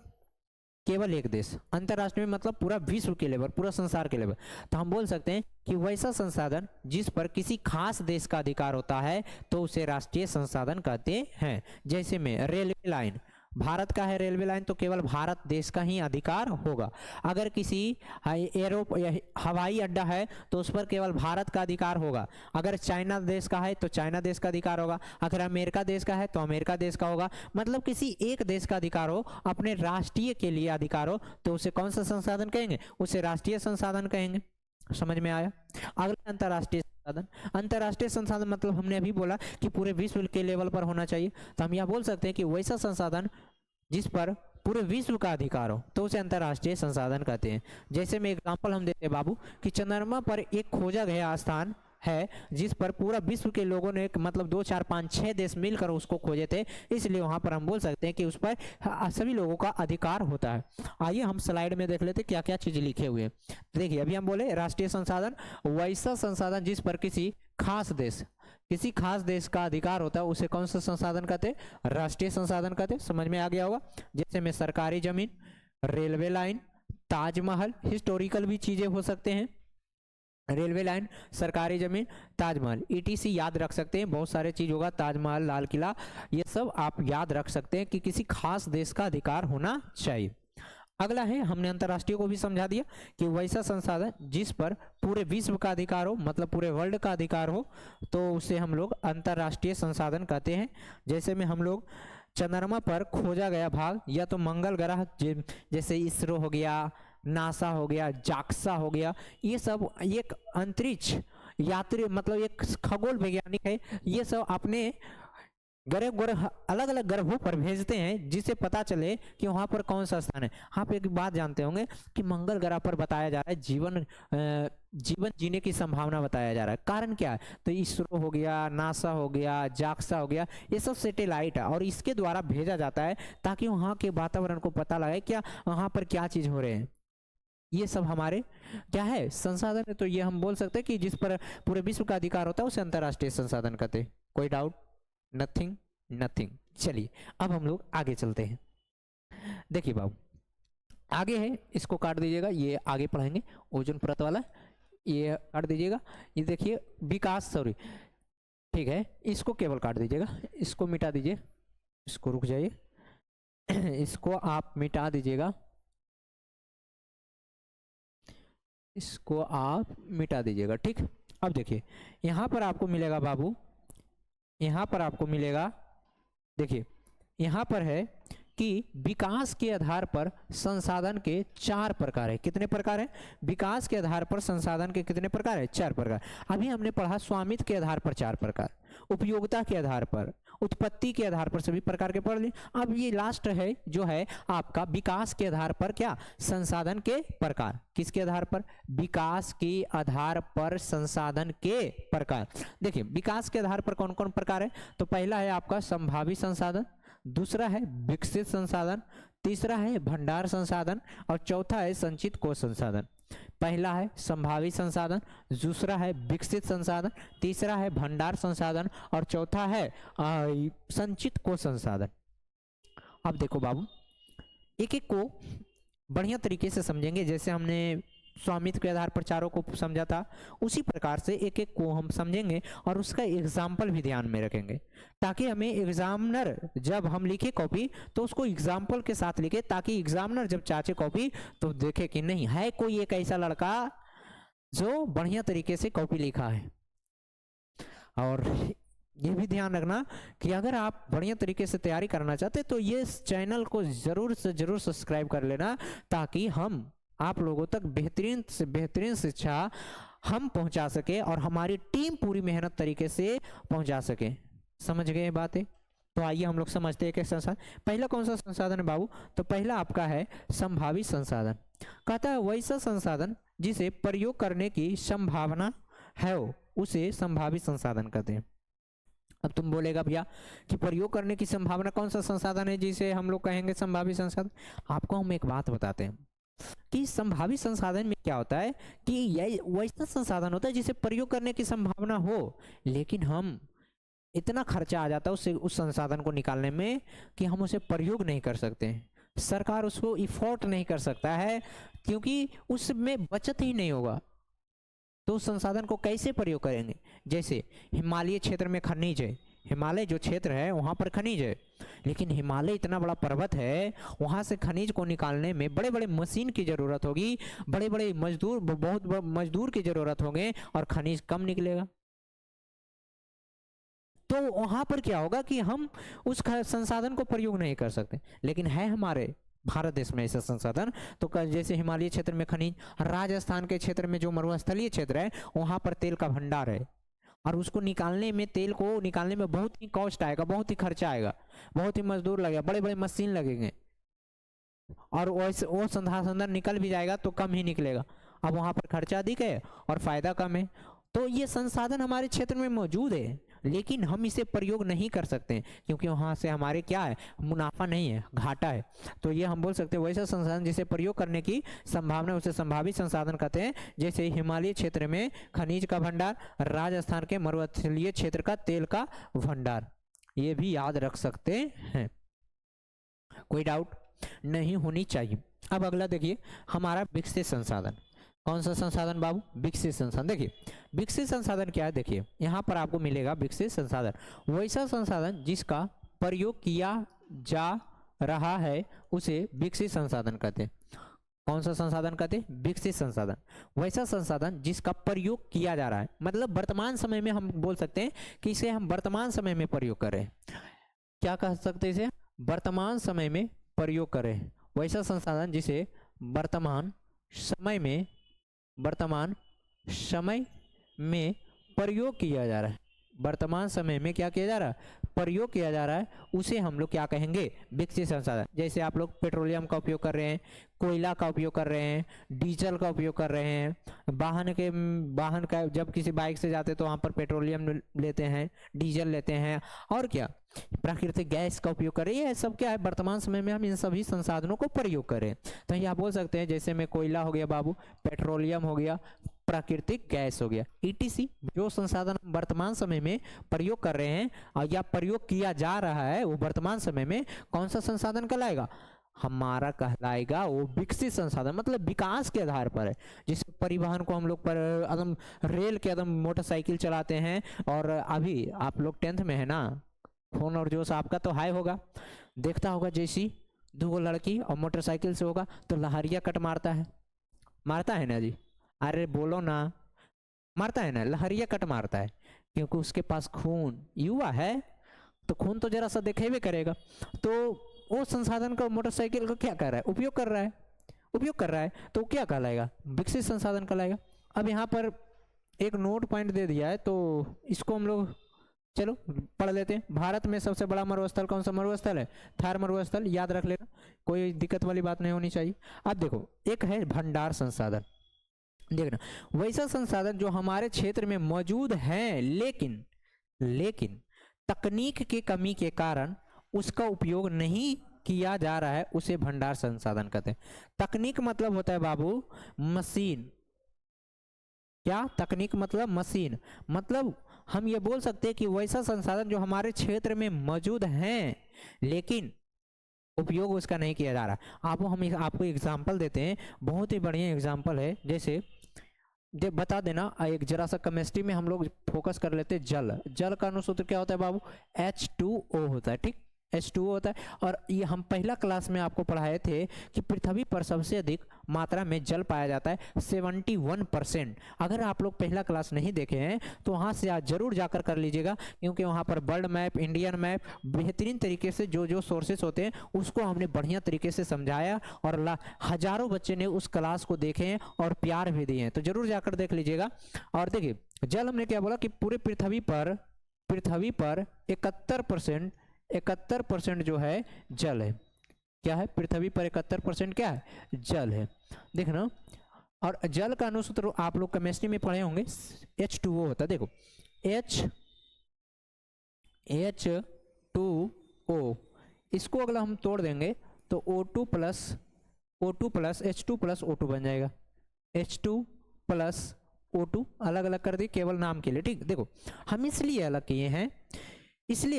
केवल एक देश, अंतरराष्ट्रीय मतलब पूरा विश्व के लेवल, पूरा संसार के लेवल। तो हम बोल सकते हैं कि वैसा संसाधन जिस पर किसी खास देश का अधिकार होता है तो उसे राष्ट्रीय संसाधन कहते हैं। जैसे में रेलवे लाइन, भारत का है रेलवे लाइन तो केवल भारत देश का ही अधिकार होगा। अगर किसी हवाई अड्डा है तो उस पर केवल भारत का अधिकार होगा। अगर चाइना देश का है तो चाइना देश का अधिकार होगा। अगर अमेरिका देश का है तो अमेरिका देश का होगा। मतलब किसी एक देश का अधिकार हो, अपने राष्ट्रीय के लिए अधिकार हो, तो उसे कौन सा संसाधन कहेंगे, उसे राष्ट्रीय संसाधन कहेंगे। समझ में आया। अगला अंतरराष्ट्रीय संसाधन। अंतरराष्ट्रीय संसाधन मतलब हमने अभी बोला कि पूरे विश्व के लेवल पर होना चाहिए। तो हम यह बोल सकते हैं कि वैसा संसाधन जिस पर पूरे विश्व का अधिकार हो तो उसे अंतरराष्ट्रीय संसाधन कहते हैं। जैसे में एग्जांपल हम देते हैं बाबू कि चंद्रमा पर एक खोजा गया स्थान है जिस पर पूरा विश्व के लोगों ने मतलब 2, 4, 5, 6 देश मिलकर उसको खोजे थे, इसलिए वहां पर हम बोल सकते हैं कि उस पर सभी लोगों का अधिकार होता है। आइए हम स्लाइड में देख लेते क्या क्या चीज लिखे हुए हैं। देखिए अभी हम बोले राष्ट्रीय संसाधन, वैसा संसाधन जिस पर किसी खास देश का अधिकार होता है उसे कौन सा संसाधन कहते हैं, राष्ट्रीय संसाधन कहते हैं। समझ में आ गया होगा। जैसे में सरकारी जमीन, रेलवे लाइन, ताजमहल, हिस्टोरिकल भी चीजें हो सकते हैं, रेलवे लाइन, सरकारी जमीन, ताजमहल, ETC याद रख सकते हैं। बहुत सारे चीज होगा, ताजमहल, लाल किला, ये सब आप याद रख सकते हैं कि किसी खास देश का अधिकार होना चाहिए। अगला है, हमने अंतरराष्ट्रीय को भी समझा दिया कि वैसा संसाधन जिस पर पूरे विश्व का अधिकार हो, मतलब पूरे वर्ल्ड का अधिकार हो, तो उसे हम लोग अंतरराष्ट्रीय संसाधन कहते हैं। जैसे में हम लोग चंद्रमा पर खोजा गया भाग या तो मंगल ग्रह जैसे इसरो हो गया, नासा हो गया, जाक्सा हो गया, ये सब एक अंतरिक्ष यात्री मतलब एक खगोल वैज्ञानिक है, ये सब अपने ग्रह अलग अलग ग्रहों पर भेजते हैं जिससे पता चले कि वहां पर कौन सा स्थान है। आप एक बात जानते होंगे कि मंगल ग्रह पर बताया जा रहा है जीवन जीने की संभावना बताया जा रहा है। कारण क्या है? तो इसरो हो गया, नासा हो गया, जाक्सा हो गया, ये सब सैटेलाइट है और इसके द्वारा भेजा जाता है ताकि वहाँ के वातावरण को पता लगे क्या वहाँ पर क्या चीज हो रहे हैं। ये सब हमारे क्या है? संसाधन है। तो ये हम बोल सकते हैं कि जिस पर पूरे विश्व का अधिकार होता है उसे अंतरराष्ट्रीय संसाधन कहते हैं। कोई डाउट? Nothing nothing. चलिए अब हम लोग आगे चलते हैं। देखिए बाबू आगे है, इसको काट दीजिएगा, ये आगे पढ़ेंगे ओजोन परत वाला, ये काट दीजिएगा। ये देखिए विकास, सॉरी ठीक है, इसको केवल काट दीजिएगा, इसको मिटा दीजिए, इसको रुक जाइए इसको आप मिटा दीजिएगा, इसको आप मिटा दीजिएगा। ठीक, अब देखिए यहां पर आपको मिलेगा बाबू, यहां पर आपको मिलेगा, देखिए यहां पर है कि विकास के आधार पर संसाधन के 4 प्रकार है। कितने प्रकार है? विकास के आधार पर संसाधन के कितने प्रकार है? 4 प्रकार। अभी हमने पढ़ा स्वामित्व के आधार पर 4 प्रकार, उपयोगिता के आधार पर, उत्पत्ति के आधार पर सभी प्रकार के पढ़ लिए। अब ये लास्ट है जो है आपका विकास के आधार पर क्या? संसाधन के प्रकार। किसके आधार पर? विकास के आधार पर संसाधन के प्रकार। देखिए विकास के आधार पर कौन कौन प्रकार है? तो पहला है आपका संभावी संसाधन, दूसरा है विकसित संसाधन, तीसरा है भंडार संसाधन और चौथा है संचित कोश संसाधन। पहला है संभावी संसाधन, दूसरा है विकसित संसाधन, तीसरा है भंडार संसाधन और चौथा है संचित कोश संसाधन। अब देखो बाबू एक एक को बढ़िया तरीके से समझेंगे, जैसे हमने स्वामित्व के आधार पर चारों को समझा था उसी प्रकार से एक एक को हम समझेंगे और उसका एग्जाम्पल भी ध्यान में रखेंगे ताकि हमें एग्जामिनर जब हम लिखे कॉपी तो उसको एग्जाम्पल के साथ लिखे, ताकि एग्जामिनर जब चाचे कॉपी तो देखे कि नहीं है कोई एक ऐसा लड़का जो बढ़िया तरीके से कॉपी लिखा है। और ये भी ध्यान रखना कि अगर आप बढ़िया तरीके से तैयारी करना चाहते तो ये चैनल को जरूर से जरूर सब्सक्राइब कर लेना ताकि हम आप लोगों तक बेहतरीन से बेहतरीन शिक्षा हम पहुंचा सके और हमारी टीम पूरी मेहनत तरीके से पहुंचा सके। समझ गए बातें? तो आइए हम लोग समझते हैं कि संसाधन, पहला कौन सा संसाधन है बाबू? तो पहला आपका है संभावित संसाधन। कहता है वैसा संसाधन जिसे प्रयोग करने की संभावना है उसे संभावित संसाधन कहते हैं। अब तुम बोलेगा भैया कि प्रयोग करने की संभावना कौन सा संसाधन है जिसे हम लोग कहेंगे संभावित संसाधन? आपको हम एक बात बताते हैं कि संभावित संसाधन में क्या होता है कि यह वैसा संसाधन होता है जिसे प्रयोग करने की संभावना हो लेकिन हम इतना खर्चा आ जाता है उससे उस संसाधन को निकालने में कि हम उसे प्रयोग नहीं कर सकते। सरकार उसको इफोर्ट नहीं कर सकता है क्योंकि उसमें बचत ही नहीं होगा। तो उस संसाधन को कैसे प्रयोग करेंगे? जैसे हिमालय क्षेत्र में खनिज है, हिमालय जो क्षेत्र है वहाँ पर खनिज है, लेकिन हिमालय इतना बड़ा पर्वत है, वहाँ से खनिज को निकालने में बड़े बड़े मशीन की जरूरत होगी, बड़े बड़े मजदूर, बहुत मजदूर की जरूरत होंगे और खनिज कम निकलेगा। तो वहाँ पर क्या होगा कि हम उस संसाधन को प्रयोग नहीं कर सकते। लेकिन है हमारे भारत देश में ऐसा संसाधन, तो जैसे हिमालय क्षेत्र में खनिज, राजस्थान के क्षेत्र में जो मरुस्थलीय क्षेत्र है वहाँ पर तेल का भंडार है और उसको निकालने में, तेल को निकालने में बहुत ही कॉस्ट आएगा, बहुत ही खर्चा आएगा, बहुत ही मजदूर लगेगा, बड़े बड़े मशीन लगेंगे और वो संसाधन निकल भी जाएगा तो कम ही निकलेगा। अब वहाँ पर खर्चा अधिक है और फायदा कम है। तो ये संसाधन हमारे क्षेत्र में मौजूद है लेकिन हम इसे प्रयोग नहीं कर सकते क्योंकि वहाँ से हमारे क्या है, मुनाफा नहीं है, घाटा है। तो ये हम बोल सकते हैं वैसा संसाधन जिसे प्रयोग करने की संभावना उसे संभावित संसाधन कहते हैं। जैसे हिमालय क्षेत्र में खनिज का भंडार, राजस्थान के मरुस्थलीय क्षेत्र का तेल का भंडार, ये भी याद रख सकते हैं, कोई डाउट नहीं होनी चाहिए। अब अगला देखिए हमारा विकसित संसाधन। कौन सा संसाधन बाबू? विकसित संसाधन। देखिए विकसित संसाधन क्या है, देखिए यहाँ पर आपको मिलेगा विकसित संसाधन वैसा संसाधन जिसका प्रयोग किया जा रहा है उसे विकसित संसाधन कहते हैं। कौन सा संसाधन कहते हैं? विकसित संसाधन। वैसा संसाधन जिसका प्रयोग किया जा रहा है, मतलब वर्तमान समय में हम बोल सकते हैं कि इसे हम वर्तमान समय में प्रयोग कर रहे हैं। क्या कह सकते हैं इसे? वर्तमान समय में प्रयोग करें। वैसा संसाधन जिसे वर्तमान समय में, वर्तमान समय में प्रयोग किया जा रहा है, वर्तमान समय में क्या किया जा रहा है, प्रयोग किया जा रहा है, उसे हम लोग क्या कहेंगे, विकसित संसाधन। जैसे आप लोग पेट्रोलियम का उपयोग कर रहे हैं, कोयला का उपयोग कर रहे हैं, डीजल का उपयोग कर रहे हैं, वाहन का जब किसी बाइक से जाते तो वहाँ पर पेट्रोलियम लेते हैं, डीजल लेते हैं, और क्या प्राकृतिक गैस का उपयोग कर रहे हैं। सब क्या है, वर्तमान समय में हम इन सभी संसाधनों को प्रयोग करें। तो ये आप बोल सकते हैं जैसे में कोयला हो गया बाबू, पेट्रोलियम हो गया, प्राकृतिक गैस हो गया, ईटीसी। जो संसाधन वर्तमान समय में प्रयोग कर रहे हैं और या प्रयोग किया जा रहा है, वो वर्तमान समय में कौन सा संसाधन कहलाएगा, हमारा कहलाएगा वो विकसित संसाधन, मतलब विकास के आधार पर है। जिस परिवहन को हम लोग पर एकदम रेल के एकदम मोटरसाइकिल चलाते हैं, और अभी आप लोग 10th में है ना, फोन और जोश आपका तो हाई होगा, देखता होगा जैसी दो लड़की और मोटरसाइकिल से होगा तो लहरिया कट मारता है ना जी, अरे बोलो ना, मारता है ना, लहरिया कट मारता है, क्योंकि उसके पास खून युवा है, तो खून तो जरा सा दिखेबे करेगा। तो वो संसाधन का मोटरसाइकिल को क्या कर रहा है, उपयोग कर रहा है, तो क्या कहलाएगा, विकसित संसाधन कहलाएगा। अब यहाँ पर एक नोट पॉइंट दे दिया है, तो इसको हम लोग चलो पढ़ लेते हैं। भारत में सबसे बड़ा मरुस्थल कौन सा मरुस्थल है, थार मरुस्थल, याद रख लेना, कोई दिक्कत वाली बात नहीं होनी चाहिए। अब देखो, एक है भंडार संसाधन, देखना वैसा संसाधन जो हमारे क्षेत्र में मौजूद है, लेकिन तकनीक की कमी के कारण उसका उपयोग नहीं किया जा रहा है, उसे भंडार संसाधन कहते हैं। तकनीक मतलब होता है बाबू मशीन, क्या तकनीक मतलब मशीन, मतलब हम ये बोल सकते हैं कि वैसा संसाधन जो हमारे क्षेत्र में मौजूद हैं लेकिन उपयोग उसका नहीं किया जा रहा। हम आपको एग्जाम्पल देते हैं, बहुत ही बढ़िया एग्जाम्पल है। जैसे बता देना, एक जरा सा केमिस्ट्री में हम लोग फोकस कर लेते हैं, जल का अनुसूत्र क्या होता है बाबू, H2O होता है, ठीक, H2O होता है। और ये हम पहला क्लास में आपको पढ़ाए थे कि पृथ्वी पर सबसे अधिक मात्रा में जल पाया जाता है, 71%। अगर आप लोग पहला क्लास नहीं देखे हैं तो वहाँ से आज जरूर जाकर कर लीजिएगा, क्योंकि वहाँ पर वर्ल्ड मैप, इंडियन मैप, बेहतरीन तरीके से जो सोर्सेस होते हैं उसको हमने बढ़िया तरीके से समझाया, और हजारों बच्चे ने उस क्लास को देखे हैं और प्यार भी दिए हैं, तो जरूर जाकर देख लीजिएगा। और देखिए, जल हमने क्या बोला कि पूरे पृथ्वी पर 71% जो है जल है। क्या है, पृथ्वी पर 71% क्या है, जल है, देखना। और जल का अनुसूत्र आप लोग केमिस्ट्री में पढ़े होंगे, H2O होता है। देखो H2O, इसको अगर हम तोड़ देंगे तो O2 plus H2 plus O2 बन जाएगा, H2 प्लस O2 अलग अलग कर दी केवल नाम के लिए, ठीक। देखो हम इसलिए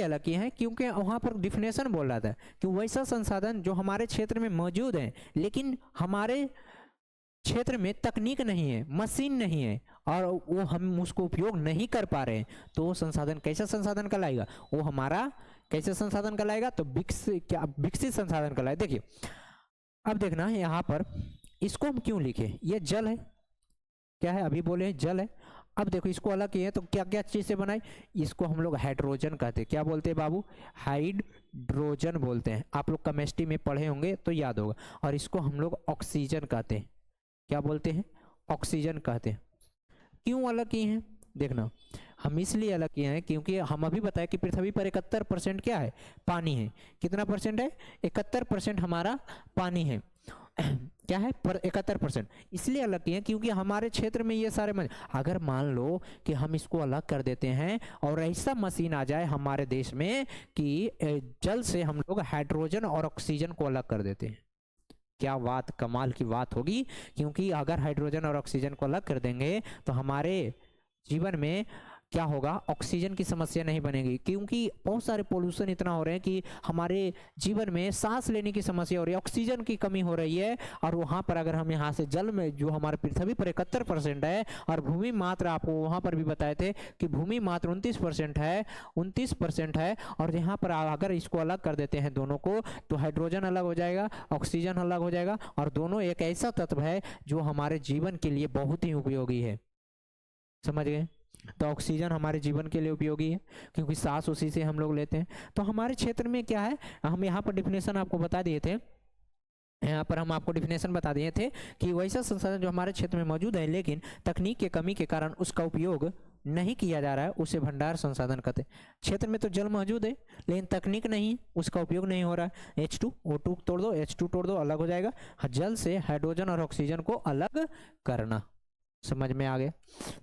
अलग किए हैं क्योंकि वहाँ पर डिफिनेशन बोल रहा था कि वैसा संसाधन जो हमारे क्षेत्र में मौजूद है लेकिन हमारे क्षेत्र में तकनीक नहीं है, मशीन नहीं है, और वो हम उसको उपयोग नहीं कर पा रहे हैं, तो वो संसाधन कैसा संसाधन कहलाएगा, वो हमारा कैसे संसाधन कहलाएगा, तो विकसित संसाधन कहलाएगा। देखिए अब देखना यहाँ पर, इसको हम क्यों लिखे, ये जल है, क्या है, अभी बोले जल है। अब देखो इसको अलग किए तो क्या क्या चीज से बनाई, इसको हम लोग हाइड्रोजन कहते हैं। क्या बोलते हैं बाबू, हाइड्रोजन बोलते हैं, आप लोग केमिस्ट्री में पढ़े होंगे तो याद होगा। और इसको हम लोग ऑक्सीजन कहते हैं, क्या बोलते हैं, ऑक्सीजन कहते हैं। क्यों अलग किए हैं, देखना हम इसलिए अलग किए हैं क्योंकि हम अभी बताए कि पृथ्वी पर 71% क्या है, पानी है। कितना परसेंट है, 71% हमारा पानी है क्या है, पर 71%। इसलिए अलग किए क्योंकि हमारे क्षेत्र में ये सारे अगर मान लो कि हम इसको अलग कर देते हैं और ऐसा मशीन आ जाए हमारे देश में कि जल से हम लोग हाइड्रोजन और ऑक्सीजन को अलग कर देते हैं, क्या बात, कमाल की बात होगी। क्योंकि अगर हाइड्रोजन और ऑक्सीजन को अलग कर देंगे तो हमारे जीवन में क्या होगा, ऑक्सीजन की समस्या नहीं बनेगी, क्योंकि बहुत सारे पोल्यूशन इतना हो रहे हैं कि हमारे जीवन में सांस लेने की समस्या हो रही है, ऑक्सीजन की कमी हो रही है। और वहाँ पर अगर हम यहाँ से जल में जो हमारे पृथ्वी पर 71% है, और भूमि मात्र आपको वहाँ पर भी बताए थे कि भूमि मात्र 29% है, और यहाँ पर अगर इसको अलग कर देते हैं दोनों को, तो हाइड्रोजन अलग हो जाएगा, ऑक्सीजन अलग हो जाएगा, और दोनों एक ऐसा तत्व है जो हमारे जीवन के लिए बहुत ही उपयोगी है, समझ गए। तो ऑक्सीजन हमारे जीवन के लिए उपयोगी है क्योंकि सांस उसी से हम लोग लेते हैं। तो हमारे क्षेत्र में क्या है, हम यहाँ पर डिफिनेशन आपको बता दिए थे यहाँ पर हम आपको डिफिनेशन बता दिए थे कि वैसा संसाधन जो हमारे क्षेत्र में मौजूद है लेकिन तकनीक की कमी के कारण उसका उपयोग नहीं किया जा रहा है, उसे भंडार संसाधन कहते हैं। क्षेत्र में तो जल मौजूद है लेकिन तकनीक नहीं, उसका उपयोग नहीं हो रहा है। H2O2 तोड़ दो, H2 तोड़ दो, अलग हो जाएगा। जल से हाइड्रोजन और ऑक्सीजन को अलग करना, समझ में आ गया।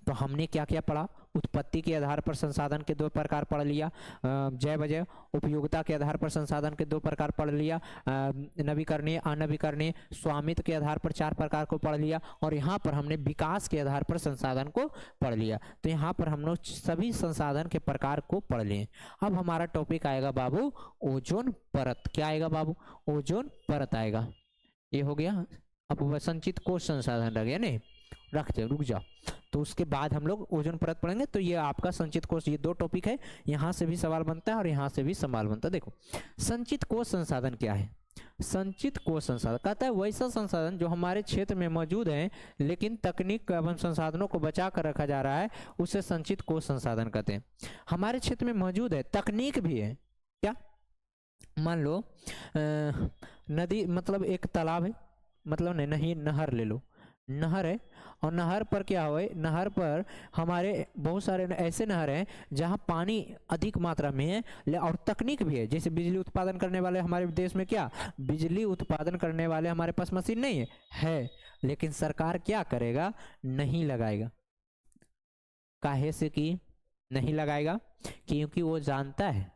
तो हमने क्या क्या पढ़ा? उत्पत्ति के आधार पर संसाधन के दो प्रकार पढ़ लिया, जय बजय। उपयोगिता के आधार पर संसाधन के दो प्रकार पढ़ लिया, नवीकरणीय, अनवीकरणीय। स्वामित्व के आधार पर 4 प्रकार को पढ़ लिया। और यहाँ पर हमने विकास के आधार पर संसाधन को पढ़ लिया। तो यहाँ पर हम लोग सभी संसाधन के प्रकार को पढ़ लिए। अब हमारा टॉपिक आएगा बाबू ओजोन परत। क्या आएगा बाबू? ओजोन परत आएगा। ये हो गया अब संचित कोश संसाधन रह गया नहीं, रखते रुक जाओ। तो उसके बाद हम लोग ओजोन परत पढ़ेंगे। तो ये आपका संचित कोश, ये 2 टॉपिक है, यहाँ से भी सवाल बनता है और यहाँ से भी सवाल बनता है। देखो संचित कोश संसाधन क्या है? संचित कोश संसाधन कहता है वैसा संसाधन जो हमारे क्षेत्र में मौजूद है लेकिन तकनीक एवं संसाधनों को बचा कर रखा जा रहा है, उसे संचित कोश संसाधन कहते हैं। हमारे क्षेत्र में मौजूद है, तकनीक भी है। क्या? मान लो नदी, मतलब एक तालाब है, मतलब नहीं, नहर ले लो, नहर है और नहर पर क्या हो, नहर पर हमारे बहुत सारे ऐसे नहर हैं जहां पानी अधिक मात्रा में है और तकनीक भी है। जैसे बिजली उत्पादन करने वाले हमारे देश में, क्या बिजली उत्पादन करने वाले हमारे पास मशीन नहीं है, लेकिन सरकार क्या करेगा? नहीं लगाएगा। काहे से कि नहीं लगाएगा? क्योंकि वो जानता है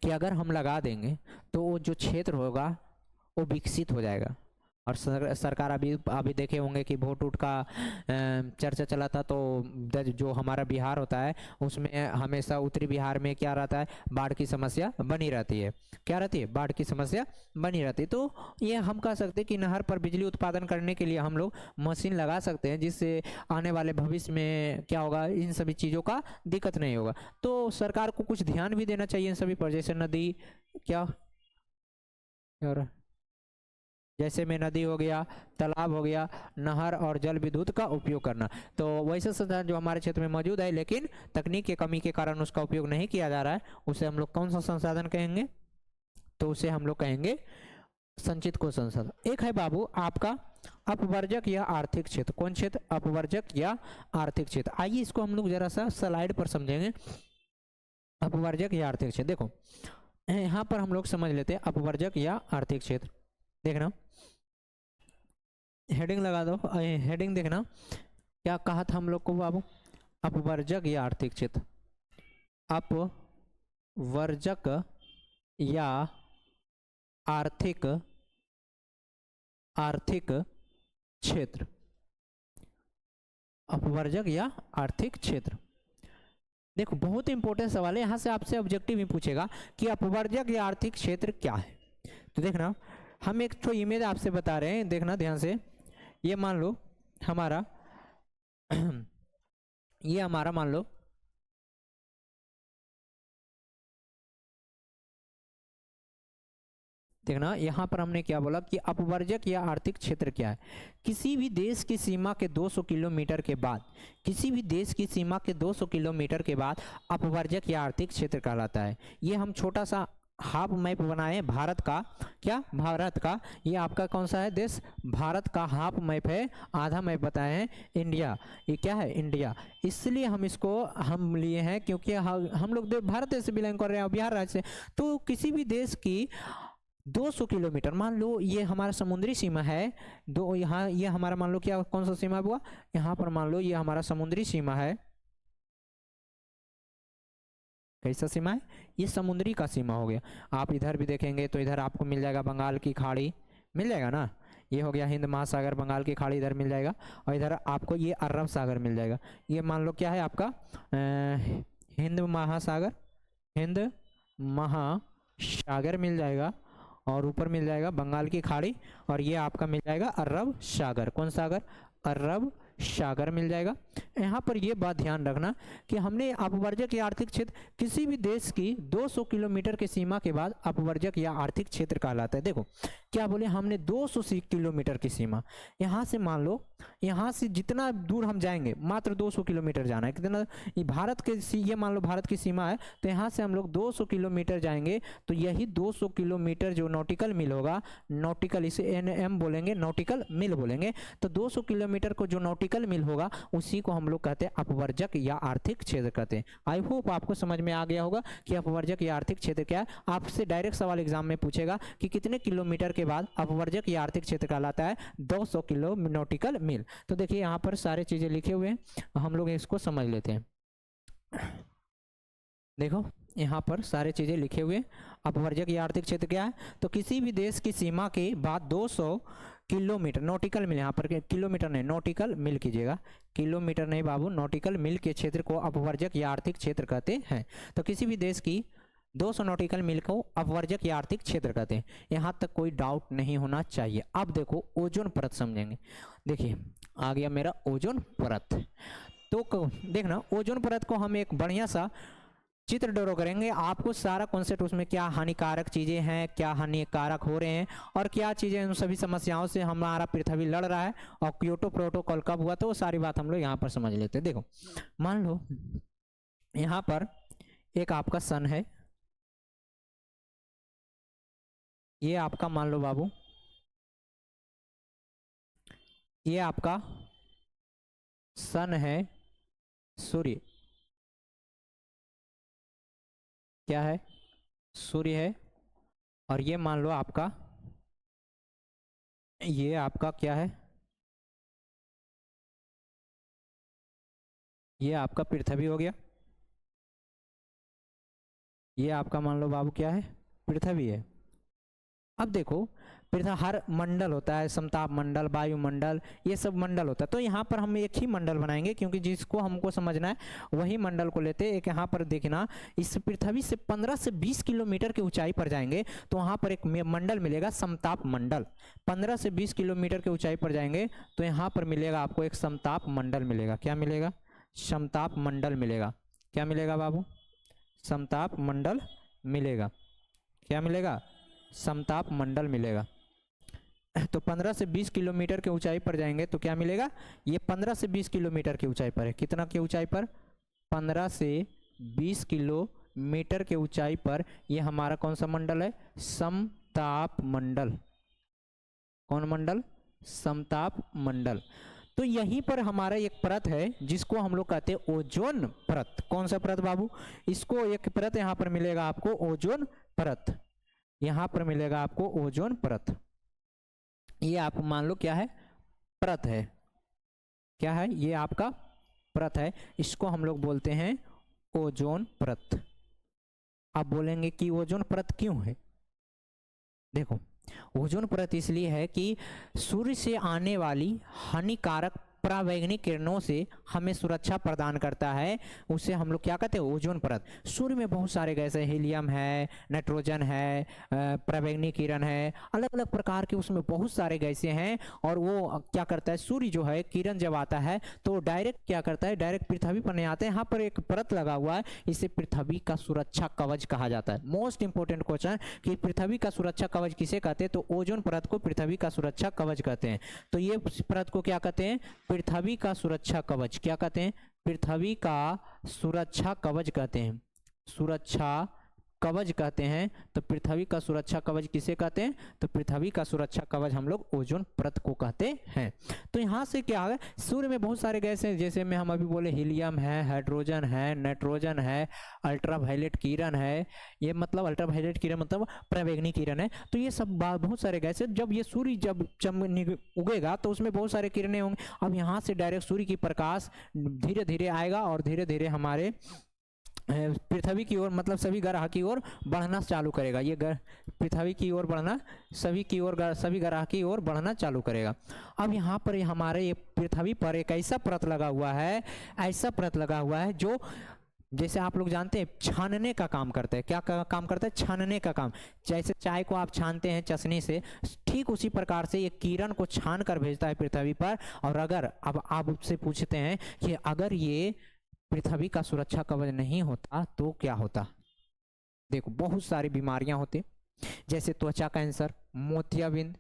कि अगर हम लगा देंगे तो वो जो क्षेत्र होगा वो विकसित हो जाएगा। और सरकार अभी देखे होंगे कि वोट उठ का चर्चा चला था। तो जो हमारा बिहार होता है उसमें हमेशा उत्तरी बिहार में क्या रहता है? बाढ़ की समस्या बनी रहती है। क्या रहती है? बाढ़ की समस्या बनी रहती है। तो ये हम कह सकते हैं कि नहर पर बिजली उत्पादन करने के लिए हम लोग मशीन लगा सकते हैं, जिससे आने वाले भविष्य में क्या होगा, इन सभी चीज़ों का दिक्कत नहीं होगा। तो सरकार को कुछ ध्यान भी देना चाहिए इन सभी पर। जैसे नदी, क्या और जैसे में नदी हो गया, तालाब हो गया, नहर और जल विद्युत का उपयोग करना। तो वैसे संसाधन जो हमारे क्षेत्र में मौजूद है लेकिन तकनीक की कमी के कारण उसका उपयोग नहीं किया जा रहा है, उसे हम लोग कौन सा संसाधन कहेंगे? तो उसे हम लोग कहेंगे संचित कोश संसाधन। एक है बाबू आपका अपवर्जक या आर्थिक क्षेत्र। कौन क्षेत्र? अपवर्जक या आर्थिक क्षेत्र। आइए इसको हम लोग जरा सा स्लाइड पर समझेंगे। अपवर्जक या आर्थिक क्षेत्र, देखो यहाँ पर हम लोग समझ लेते हैं अपवर्जक या आर्थिक क्षेत्र। देखना, हेडिंग लगा दो, हेडिंग देखना क्या कहा था हम लोग को बाबू? अपवर्जक या आर्थिक क्षेत्र। अपवर्जक या आर्थिक क्षेत्र। अपवर्जक या आर्थिक क्षेत्र। देखो बहुत इंपॉर्टेंट सवाल है, यहाँ से आपसे ऑब्जेक्टिव ही पूछेगा कि अपवर्जक या आर्थिक क्षेत्र क्या है। तो देखना, हम एक तो इमेज आपसे बता रहे हैं, देखना ध्यान से। ये मान लो हमारा ये हमारा मान लो देखना, यहाँ पर हमने क्या बोला कि अपवर्जक या आर्थिक क्षेत्र क्या है? किसी भी देश की सीमा के 200 किलोमीटर के बाद, किसी भी देश की सीमा के 200 किलोमीटर के बाद अपवर्जक या आर्थिक क्षेत्र कहलाता है। ये हम छोटा सा हाफ मैप बनाए भारत का। क्या? भारत का। ये आपका कौन सा है देश? भारत का हाफ मैप है, आधा मैप बताए हैं इंडिया। ये क्या है? इंडिया। इसलिए हम इसको हम लिए हैं क्योंकि हम लोग भारत देश से बिलोंग कर रहे हैं, बिहार राज्य से। तो किसी भी देश की 200 किलोमीटर, मान लो ये हमारा समुद्री सीमा है, दो यहाँ ये हमारा मान लो क्या कौन सा सीमा हुआ? यहाँ पर मान लो ये हमारा समुद्री सीमा है। कैसा सीमा है? ये समुद्री का सीमा हो गया। आप इधर भी देखेंगे तो इधर आपको मिल जाएगा बंगाल की खाड़ी, मिल जाएगा ना। ये हो गया हिंद महासागर, बंगाल की खाड़ी इधर मिल जाएगा और इधर आपको ये अरब सागर मिल जाएगा। ये मान लो क्या है आपका हिंद महासागर, हिंद महासागर मिल जाएगा और ऊपर मिल जाएगा बंगाल की खाड़ी और ये आपका मिल जाएगा अरब सागर। कौन सागर? अरब सागर मिल जाएगा। यहाँ पर ये बात ध्यान रखना कि हमने अपवर्जक या आर्थिक क्षेत्र किसी भी देश की 200 किलोमीटर की सीमा के बाद अपवर्जक या आर्थिक क्षेत्र कहलाता है। देखो क्या बोले, हमने 200 किलोमीटर की सीमा, यहाँ से मान लो यहाँ से जितना दूर हम जाएंगे मात्र 200 किलोमीटर जाना है, कितना, ये भारत के ये मान लो भारत की सीमा है, तो यहाँ से हम लोग 200 किलोमीटर जाएंगे तो यही 200 किलोमीटर जो नॉटिकल मील होगा, नॉटिकल इसे एनएम बोलेंगे, नॉटिकल मील बोलेंगे, तो 200 किलोमीटर को जो नॉटिकल मील होगा उसी को हम लोग कहते हैं अपवर्जक या आर्थिक क्षेत्र कहते हैं। आई होप आपको समझ में आ गया होगा कि अपवर्जक या आर्थिक क्षेत्र क्या है। आपसे डायरेक्ट सवाल एग्जाम में पूछेगा कि कितने किलोमीटर के बाद अपवर्जक या आर्थिक क्षेत्र कहलाता है, 200 किलो नॉटिकल मील। तो देखिए यहाँ पर सारे चीजें लिखे हुए हैं, हम लोग इसको समझ लेते हैं। देखो यहाँ पर सारे चीजें लिखे हुए, अपवर्जक या आर्थिक क्षेत्र क्या है, तो किसी भी देश की सीमा के बाद 200 किलोमीटर नॉटिकल मील, यहाँ पर किलोमीटर नहीं नॉटिकल मील कीजिएगा, किलोमीटर नहीं बाबू, नॉटिकल मील के क्षेत्र को अपवर्जक या आर्थिक क्षेत्र कहते हैं। तो किसी भी देश की 200 नॉटिकल मील को अपवर्जक या आर्थिक क्षेत्र कहते हैं। यहाँ तक कोई डाउट नहीं होना चाहिए। अब देखो ओजोन परत समझेंगे। देखिए आ गया मेरा ओजोन परत, तो देखना ओजोन परत को हम एक बढ़िया सा चित्र ड्रॉ करेंगे। आपको सारा कॉन्सेप्ट उसमें क्या हानिकारक चीजें हैं, क्या हानिकारक हो रहे हैं और क्या चीजें, उन सभी समस्याओं से हमारा पृथ्वी लड़ रहा है और क्योटो प्रोटोकॉल कब हुआ, तो वो सारी बात हम लोग यहाँ पर समझ लेते हैं। देखो मान लो यहाँ पर एक आपका सन है, ये आपका मान लो बाबू, ये आपका सन है, सूर्य क्या है, सूर्य है, और ये मान लो आपका, ये आपका क्या है, ये आपका पृथ्वी हो गया, ये आपका मान लो बाबू क्या है, पृथ्वी है। अब देखो हर मंडल होता है, समताप मंडल, वायुमंडल, ये सब मंडल होता है। तो यहाँ पर हम एक ही मंडल बनाएंगे क्योंकि जिसको हमको समझना है वही मंडल को लेते हैं। एक यहाँ पर देखना, इस पृथ्वी से 15 से 20 किलोमीटर की ऊंचाई पर जाएंगे तो वहाँ पर एक मंडल मिलेगा, समताप मंडल। 15 से 20 किलोमीटर की ऊंचाई पर जाएंगे तो यहाँ पर मिलेगा आपको एक समताप मंडल मिलेगा। क्या मिलेगा, समताप मंडल मिलेगा। क्या मिलेगा बाबू, समताप मंडल मिलेगा। क्या मिलेगा, समताप मंडल मिलेगा। तो 15 से 20 किलोमीटर की ऊंचाई पर जाएंगे तो क्या मिलेगा, ये 15 से 20 किलोमीटर की ऊंचाई पर है। कितना की ऊंचाई पर, 15 से 20 किलोमीटर के ऊंचाई पर ये हमारा कौन सा मंडल है, समताप मंडल। कौन मंडल, समताप मंडल। तो यहीं पर हमारा एक परत है जिसको हम लोग कहते हैं ओजोन परत। कौन सा परत बाबू, इसको एक परत यहाँ पर मिलेगा आपको, ओजोन परत। यहाँ पर मिलेगा आपको ओजोन परत। ये आप मान लो क्या है, परत है। क्या है, ये आपका परत है, इसको हम लोग बोलते हैं ओजोन परत। अब बोलेंगे कि ओजोन परत क्यों है। देखो ओजोन परत इसलिए है कि सूर्य से आने वाली हानिकारक परावैंगनिक किरणों से हमें सुरक्षा प्रदान करता है, उसे हम लोग क्या कहते हैं, ओजोन परत। सूर्य में बहुत सारे गैस है, हीलियम है, नाइट्रोजन है, परावैंगनिक किरण है, अलग अलग प्रकार के उसमें बहुत सारे गैसें हैं। और वो क्या करता है, सूर्य जो है किरण जब आता है तो डायरेक्ट क्या करता है, डायरेक्ट पृथ्वी पर नहीं आते हैं। यहाँ पर एक परत लगा हुआ है, इसे पृथ्वी का सुरक्षा कवच कहा जाता है। मोस्ट इंपोर्टेंट क्वेश्चन कि पृथ्वी का सुरक्षा कवच किसे कहते हैं, तो ओजोन परत को पृथ्वी का सुरक्षा कवच कहते हैं। तो ये परत को क्या कहते हैं, पृथ्वी का सुरक्षा कवच। क्या कहते हैं, पृथ्वी का सुरक्षा कवच कहते हैं, सुरक्षा कवच कहते हैं। तो पृथ्वी का सुरक्षा कवच किसे कहते हैं, तो पृथ्वी का सुरक्षा कवच हम लोग ओजोन परत को कहते हैं। तो यहाँ से क्या है, सूर्य में बहुत सारे गैस हैं, जैसे में हम अभी बोले हीलियम है, हाइड्रोजन है, नाइट्रोजन है, अल्ट्रावायलेट किरण है। ये मतलब अल्ट्रावायलेट किरण मतलब परावैंगनिक किरण है। तो ये सब बहुत सारे गैस है। जब ये सूर्य जब उगेगा तो उसमें बहुत सारे किरणें होंगे। अब यहाँ से डायरेक्ट सूर्य की प्रकाश धीरे धीरे आएगा और धीरे धीरे हमारे पृथ्वी की ओर, मतलब सभी ग्रह की ओर बढ़ना चालू करेगा। ये पृथ्वी की ओर बढ़ना, सभी ग्रह की ओर बढ़ना चालू करेगा। अब यहाँ पर हमारे ये पृथ्वी पर एक ऐसा परत लगा हुआ है, ऐसा परत लगा हुआ है जो जैसे आप लोग जानते हैं छानने का काम करता है, क्या काम करता है, छानने का काम। जैसे चाय को आप छानते हैं चशनी से, ठीक उसी प्रकार से ये किरण को छान कर भेजता है पृथ्वी पर। और अगर अब आप उससे पूछते हैं कि अगर ये पृथ्वी का सुरक्षा कवच नहीं होता तो क्या होता। देखो बहुत सारी बीमारियां होती, जैसे त्वचा कैंसर, मोतियाबिंद,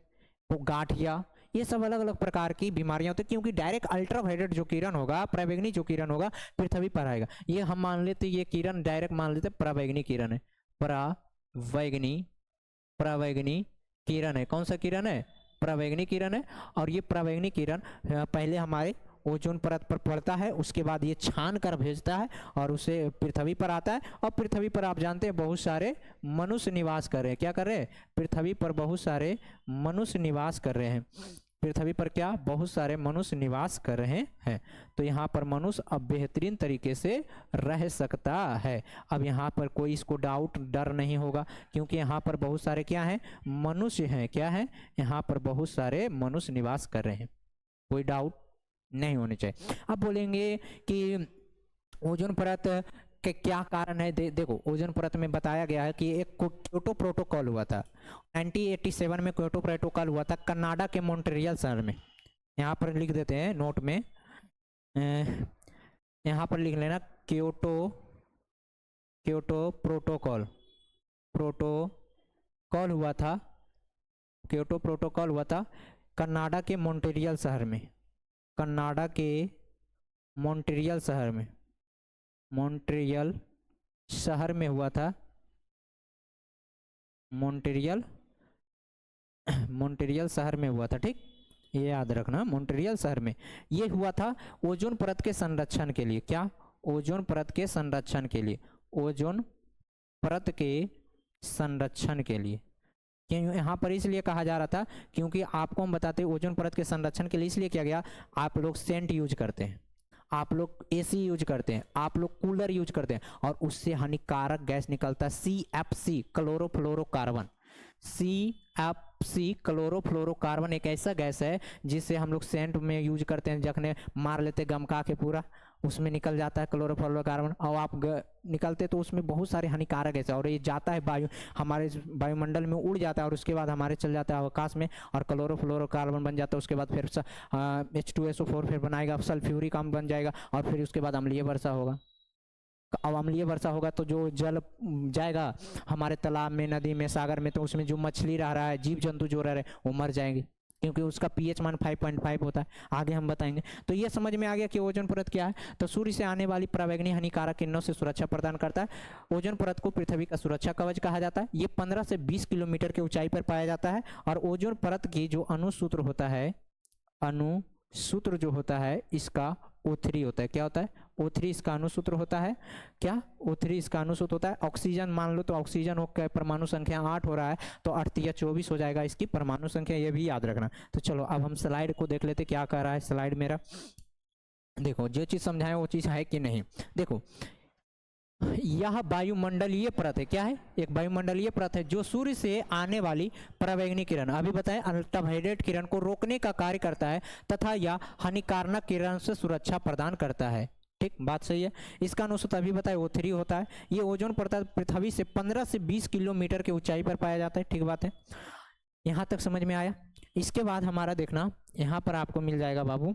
गांठिया, ये सब अलग अलग प्रकार की बीमारियां होती, क्योंकि डायरेक्ट अल्ट्रावायलेट जो किरण होगा, पराबैंगनी जो किरण होगा पृथ्वी पर आएगा। ये हम मान लेते ये किरण डायरेक्ट मान लेते पराबैंगनी किरण है, पराबैंगनी पराबैंगनी किरण है। कौन सा किरण है, पराबैंगनी किरण है। और ये पराबैंगनी किरण पहले हमारे ओजोन परत पर पड़ता है, उसके बाद ये छान कर भेजता है और उसे पृथ्वी पर आता है। और पृथ्वी पर आप जानते हैं बहुत सारे मनुष्य निवास कर रहे हैं। क्या कर रहे हैं, पृथ्वी पर बहुत सारे मनुष्य निवास कर रहे हैं। पृथ्वी पर क्या, बहुत सारे मनुष्य निवास कर रहे हैं। तो यहाँ पर मनुष्य अब बेहतरीन तरीके से रह सकता है। अब यहाँ पर कोई इसको डाउट डर नहीं होगा, क्योंकि यहाँ पर बहुत सारे क्या हैं, मनुष्य हैं। क्या है, यहाँ पर बहुत सारे मनुष्य निवास कर रहे हैं, कोई डाउट नहीं होनी चाहिए। अब बोलेंगे कि ओजोन परत के क्या कारण है। देखो ओजोन परत में बताया गया है कि एक क्योटो प्रोटोकॉल हुआ था 1987 में, क्योटो प्रोटोकॉल हुआ था कनाडा के मॉन्ट्रियल शहर में। यहाँ पर लिख देते हैं नोट में, यहाँ पर लिख लेना क्योटो प्रोटोकॉल हुआ था, क्योटो प्रोटोकॉल हुआ था कनाडा के मॉन्ट्रियल शहर में, कनाडा के मॉन्ट्रियल शहर में, मॉन्ट्रियल शहर में हुआ था, मॉन्ट्रियल शहर में हुआ था। ठीक, ये याद रखना, मॉन्ट्रियल शहर में ये हुआ था ओजोन परत के संरक्षण के लिए। क्या, ओजोन परत के संरक्षण के लिए, ओजोन परत के संरक्षण के लिए। क्यों यहाँ पर इसलिए कहा जा रहा था, क्योंकि आपको हम बताते हैं ओजोन परत के संरक्षण के लिए इसलिए किया गया। आप लोग सेंट यूज करते हैं, आप लोग एसी यूज करते हैं, आप लोग कूलर यूज करते हैं, और उससे हानिकारक गैस निकलता है CFC, क्लोरोफ्लोरोकार्बन। CFC क्लोरोफ्लोरोकार्बन एक ऐसा गैस है जिसे हम लोग सेंट में यूज करते हैं, जखने मार लेते गमका के पूरा, उसमें निकल जाता है क्लोरोफ्लोरोकार्बन। और आप निकलते तो उसमें बहुत सारे हानिकारक गैस है, और ये जाता है हमारे वायुमंडल में उड़ जाता है, और उसके बाद हमारे चल जाता है अवकाश में, और क्लोरोफ्लोरोकार्बन बन जाता है। उसके बाद फिर H2SO4 फिर बनाएगा, सल्फ्यूरिक अम्ल बन जाएगा, और फिर उसके बाद अम्लीय वर्षा होगा। अब अम्लीय वर्षा होगा तो जो जल जाएगा हमारे तालाब में, नदी में, सागर में, तो उसमें जो मछली रह रहा है, जीव जंतु जो रह रहे हैं वो मर जाएंगे, क्योंकि उसका pH मान 5.5 होता है। आगे हम बताएंगे। तो ये समझ में आ गया कि ओजोन परत क्या है। तो सूर्य से आने वाली पराबैंगनी हानिकारक किरणों से सुरक्षा प्रदान करता है। ओजोन परत को पृथ्वी का सुरक्षा कवच कहा जाता है। ये 15 से 20 किलोमीटर की ऊंचाई पर पाया जाता है। और ओजोन परत की जो अणुसूत्र होता है, अणुसूत्र जो होता है इसका O3 होता है। क्या होता है, O3 इसका अणुसूत्र होता है। क्या, O3 इसका अणुसूत्र होता है। ऑक्सीजन मान लो तो ऑक्सीजन हो के परमाणु संख्या 8 हो रहा है, तो 8 या 24 हो जाएगा इसकी परमाणु संख्या, ये भी याद रखना। तो चलो अब हम स्लाइड को देख लेते, क्या कर रहा है स्लाइड मेरा। देखो जो चीज समझाए वो चीज है कि नहीं। देखो यह वायुमंडलीय परत है। क्या है, एक वायुमंडलीय परत है जो सूर्य से आने वाली पराबैंगनी किरण, अभी बताएं अल्ट्रावायलेट किरण को रोकने का कार्य करता है, तथा यह हानिकारक किरण से सुरक्षा प्रदान करता है। ठीक, बात सही है। इसका अणुसूत्र अभी बताए O3 होता है। ये ओजोन परत पृथ्वी से 15 से 20 किलोमीटर की ऊंचाई पर पाया जाता है। ठीक बात है, यहाँ तक समझ में आया। इसके बाद हमारा देखना, यहाँ पर आपको मिल जाएगा बाबू,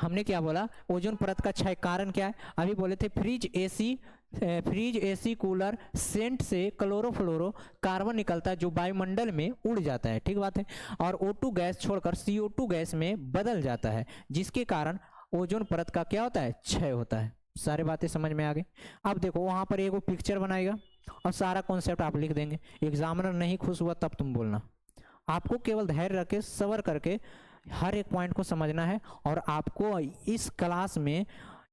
हमने क्या बोला, ओजोन परत का क्षय कारण क्या है। अभी बोले थे फ्रिज एसी कूलर सेंट से क्लोरोफ्लोरो कार्बन निकलता है जो वायुमंडल में उड़ जाता है। ठीक बात है, और O2 गैस छोड़कर CO2 गैस में बदल जाता है, जिसके कारण ओजोन परत का क्या होता है, क्षय होता है। सारी बातें समझ में आ गई। अब देखो वहां पर एक पिक्चर बनाएगा और सारा कॉन्सेप्ट आप लिख देंगे। एग्जामिनर नहीं खुश हुआ तब तुम बोलना। आपको केवल धैर्य रख के सबर करके हर एक पॉइंट को समझना है, और आपको इस क्लास में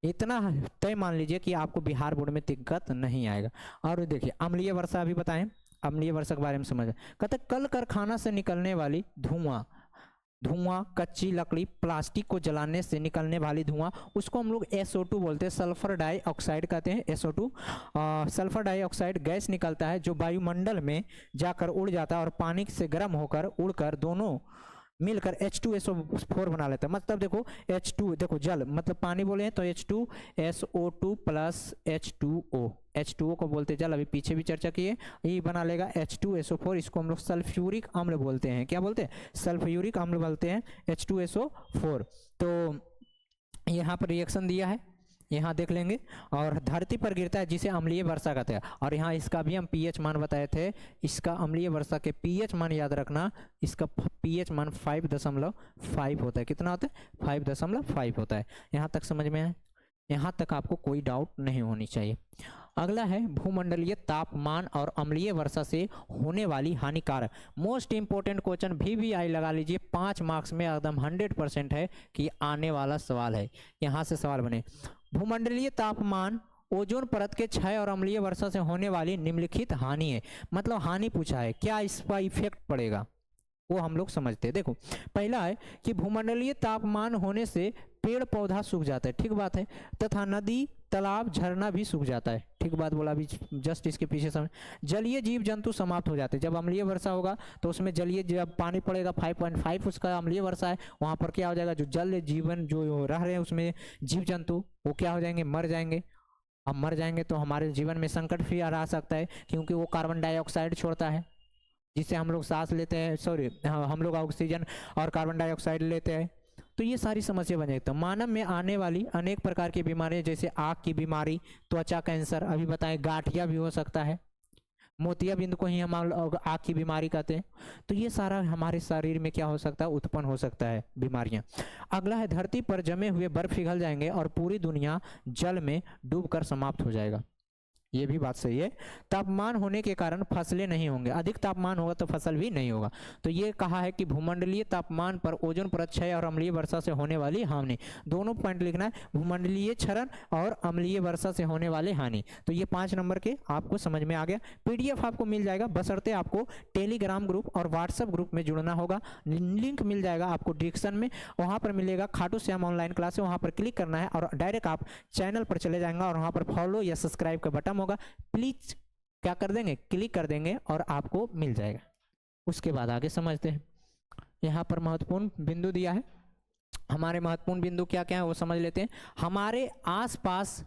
इतना तय मान लीजिए कि आपको बिहार बोर्ड में दिक्कत नहीं आएगा। और देखिए अम्लीय वर्षा अभी बताएं, अम्लीय वर्षा के बारे में समझ। कहते कल कारखाना से निकलने वाली धुआं, कच्ची लकड़ी, प्लास्टिक को जलाने से निकलने वाली धुआं, उसको हम लोग SO2 बोलते हैं, सल्फर डाइऑक्साइड कहते हैं। SO2 सल्फर डाइऑक्साइड गैस निकलता है जो वायुमंडल में जाकर उड़ जाता है, और पानी से गर्म होकर उड़कर दोनों मिलकर H2SO4 बना लेता है। मतलब देखो H2, देखो जल मतलब पानी बोले हैं तो H2SO2 प्लस H2O को बोलते हैं जल, अभी पीछे भी चर्चा किए। ये बना लेगा H2SO4, इसको हम लोग सल्फ्यूरिक अम्ल बोलते हैं। क्या बोलते हैं? सल्फ्यूरिक अम्ल बोलते हैं H2SO4। तो यहाँ पर रिएक्शन दिया है, यहाँ देख लेंगे, और धरती पर गिरता है जिसे अम्लीय वर्षा कहते हैं। और यहाँ इसका भी हम पीएच मान बताए थे, इसका अम्लीय वर्षा के पीएच मान याद रखना, इसका पीएच मान 5.5 होता है। कितना होता है? 5.5 होता है। यहाँ तक समझ में आए? यहाँ तक आपको कोई डाउट नहीं होनी चाहिए। अगला है भूमंडलीय तापमान और अम्लीय वर्षा से होने वाली हानिकारक। मोस्ट इंपोर्टेंट क्वेश्चन VVI लगा लीजिए, 5 मार्क्स में एकदम 100% है कि आने वाला सवाल है। यहाँ से सवाल बने, भूमंडलीय तापमान, ओजोन परत के क्षय और अम्लीय वर्षा से होने वाली निम्नलिखित हानि है। मतलब हानि पूछा है, क्या इसका इफेक्ट पड़ेगा वो हम लोग समझते हैं। देखो पहला है कि भूमंडलीय तापमान होने से पेड़ पौधा सूख जाता है, ठीक बात है, तथा नदी तालाब झरना भी सूख जाता है, ठीक बात बोला। अभी जस्ट इसके पीछे समझ, जलीय जीव जंतु समाप्त हो जाते हैं। जब अम्लीय वर्षा होगा तो उसमें जलीय, जब पानी पड़ेगा 5.5 उसका अम्लीय वर्षा है, वहाँ पर क्या हो जाएगा, जो जल जीवन जो रह रहे हैं उसमें जीव जंतु वो क्या हो जाएंगे, मर जाएंगे। अब मर जाएंगे तो हमारे जीवन में संकट भी आ सकता है, क्योंकि वो कार्बन डाइऑक्साइड छोड़ता है जिससे हम लोग सांस लेते हैं, सॉरी हम लोग ऑक्सीजन और कार्बन डाइऑक्साइड लेते हैं। तो ये सारी समस्या बन जाती है। मानव में आने वाली अनेक प्रकार की बीमारियां, जैसे आँख की बीमारी, त्वचा कैंसर, अभी बताएं गांठिया भी हो सकता है, मोतियाबिंद को ही हम आँख की बीमारी कहते हैं। तो ये सारा हमारे शरीर में क्या हो सकता है, उत्पन्न हो सकता है बीमारियां। अगला है धरती पर जमे हुए बर्फ पिघल जाएंगे और पूरी दुनिया जल में डूबकर समाप्त हो जाएगा। ये भी बात सही है। तापमान होने के कारण फसलें नहीं होंगे, अधिक तापमान होगा तो फसल भी नहीं होगा। तो ये कहा है कि भूमंडलीय तापमान पर ओजोन परत क्षय और अम्लीय वर्षा से होने वाली हानि, दोनों पॉइंट लिखना है, भूमंडलीय क्षरण और अम्लीय वर्षा से होने वाली हानि। तो ये 5 नंबर के आपको समझ में आ गया। PDF आपको मिल जाएगा, बशर्ते आपको टेलीग्राम ग्रुप और व्हाट्सएप ग्रुप में जुड़ना होगा। लिंक मिल जाएगा आपको डिस्क्रिप्शन में, वहाँ पर मिलेगा खाटू श्याम ऑनलाइन क्लास, वहाँ पर क्लिक करना है और डायरेक्ट आप चैनल पर चले जाएंगे और वहाँ पर फॉलो या सब्सक्राइब का बटन होगा, प्लीज क्या कर देंगे, क्लिक कर देंगे और आपको मिल जाएगा। उसके बाद आगे समझते हैं। यहाँ पर महत्वपूर्ण बिंदु दिया है, हमारे महत्वपूर्ण बिंदु क्या क्या है वो समझ लेते हैं। हमारे आसपास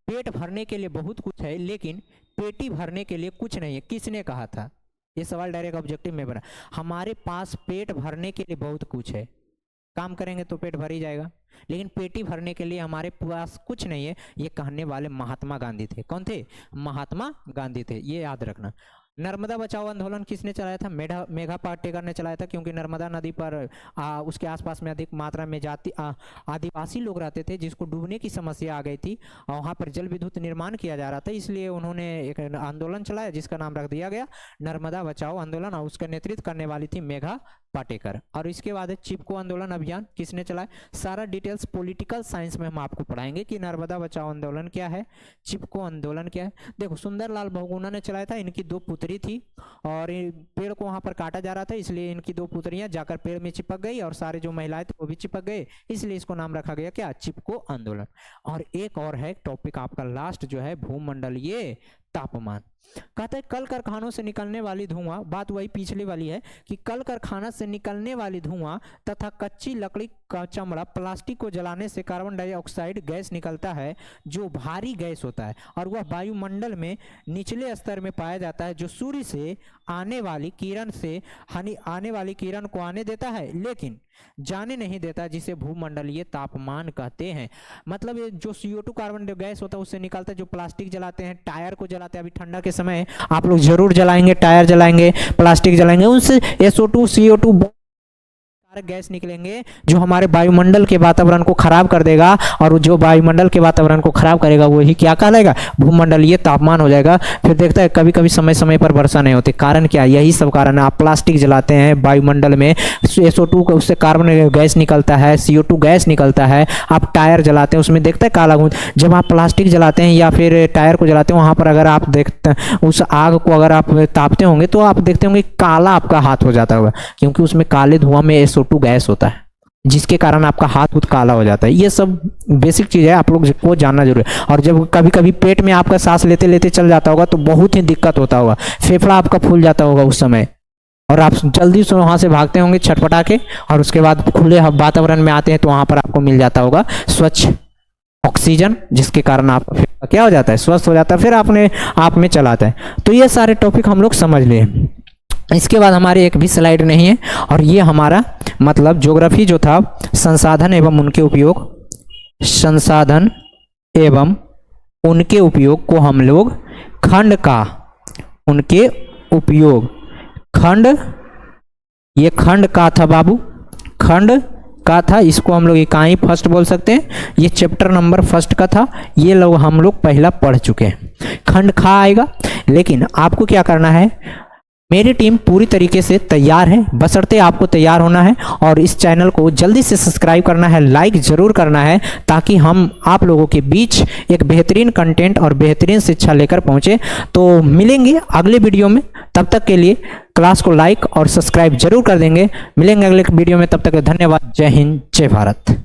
पेट भरने के लिए बहुत कुछ है, लेकिन पेटी भरने के लिए कुछ नहीं है। किसने कहा था? ये सवाल डायरेक्ट ऑब्जेक्टिव में बना। हमारे पास पेट भरने के लिए बहुत कुछ है, काम करेंगे तो पेट भर ही जाएगा, लेकिन पेटी भरने के लिए हमारे पास कुछ नहीं है। ये कहने वाले महात्मा गांधी थे। कौन थे? महात्मा गांधी थे, ये याद रखना। नर्मदा बचाओ आंदोलन किसने चलाया था? मेघा पाटेकर ने चलाया था, क्योंकि नर्मदा नदी पर उसके आसपास में अधिक मात्रा में आदिवासी लोग रहते थे, जिसको डूबने की समस्या आ गई थी और वहाँ पर जल विद्युत निर्माण किया जा रहा था, इसलिए उन्होंने एक आंदोलन चलाया जिसका नाम रख दिया गया नर्मदा बचाओ आंदोलन, और उसका नेतृत्व करने वाली थी मेघा पाटेकर। और इसके बाद चिपको आंदोलन अभियान किसने चलाया? सारा डिटेल्स पॉलिटिकल साइंस में हम आपको पढ़ाएंगे कि नर्मदा बचाओ आंदोलन क्या है, चिपको आंदोलन क्या है। देखो सुंदरलाल बहुगुणा ने चलाया था, इनकी 2 पुत्री थी और पेड़ को वहां पर काटा जा रहा था, इसलिए इनकी 2 पुत्रियां जाकर पेड़ में चिपक गई और सारे जो महिलाएं थे वो भी चिपक गए, इसलिए इसको नाम रखा गया क्या? चिपको आंदोलन। और एक और है टॉपिक आपका लास्ट जो है भूमंडलीय तापमान। कहते हैं कल कारखानों से निकलने वाली धुआं, बात वही पिछली वाली है कि कल कारखाना से निकलने वाली धुआं तथा कच्ची लकड़ी का चमड़ा, प्लास्टिक को जलाने से कार्बन डाइऑक्साइड गैस निकलता है, जो भारी गैस होता है और वह वायुमंडल में निचले स्तर में पाया जाता है, जो सूर्य से आने वाली किरण को आने देता है लेकिन जाने नहीं देता, जिसे भूमंडलीय तापमान कहते हैं। मतलब ये जो CO2 कार्बन गैस होता है उससे निकलता है, जो प्लास्टिक जलाते हैं, टायर को जलाते हैं, अभी ठंडा के समय आप लोग जरूर जलाएंगे, टायर जलाएंगे, प्लास्टिक जलाएंगे, उनसे SO2 CO2 गैस निकलेंगे जो हमारे वायुमंडल के वातावरण को खराब कर देगा, और जो वायुमंडल के वातावरण को खराब करेगा वही क्या कहलाएगा? भूमंडलीय तापमान हो जाएगा। फिर देखता है कभी कभी समय समय पर वर्षा नहीं होती, कारण क्या? यही सब कारण है। आप प्लास्टिक जलाते हैं, वायुमंडल में SO2 का उससे कार्बन गैस निकलता है, CO2 गैस निकलता है। आप टायर जलाते हैं, उसमें देखते हैं काला धुआं। जब आप प्लास्टिक जलाते हैं या फिर टायर को जलाते हैं, वहां पर अगर आप देखते हैं उस आग को अगर आप तापते होंगे तो आप देखते होंगे काला आपका हाथ हो जाता होगा, क्योंकि उसमें काले धुआं में SO2 गैस होता है, जिसके कारण आपका हाथ काला हो जाता है। ये सब बेसिक चीज है, आप लोग को जानना जरूरी है। और जब कभी कभी पेट में आपका सांस लेते लेते चल जाता होगा तो बहुत ही दिक्कत होता होगा, फेफड़ा आपका फूल जाता होगा उस समय। और आप जल्दी से वहाँ से भागते होंगे छटपटा के, और उसके बाद खुले वातावरण में आते हैं तो वहाँ पर आपको मिल जाता होगा स्वच्छ ऑक्सीजन, जिसके कारण आप क्या हो जाता है, स्वस्थ हो जाता है, फिर अपने आप में चला आता है। तो ये सारे टॉपिक हम लोग समझ लिए। इसके बाद हमारी एक भी स्लाइड नहीं है, और ये हमारा मतलब ज्योग्राफी जो था संसाधन एवं उनके उपयोग, संसाधन एवं उनके उपयोग को हम लोग खंड का, उनके उपयोग खंड, ये खंड का था बाबू, खंड का था, इसको हम लोग इकाई फर्स्ट बोल सकते हैं। ये चैप्टर नंबर फर्स्ट का था, ये लोग हम लोग पहला पढ़ चुके हैं। खंड खा आएगा, लेकिन आपको क्या करना है, मेरी टीम पूरी तरीके से तैयार है, बशर्ते आपको तैयार होना है और इस चैनल को जल्दी से सब्सक्राइब करना है, लाइक ज़रूर करना है, ताकि हम आप लोगों के बीच एक बेहतरीन कंटेंट और बेहतरीन शिक्षा लेकर पहुंचे। तो मिलेंगे अगले वीडियो में, तब तक के लिए क्लास को लाइक और सब्सक्राइब जरूर कर देंगे। मिलेंगे अगले वीडियो में, तब तक धन्यवाद। जय हिंद, जय भारत।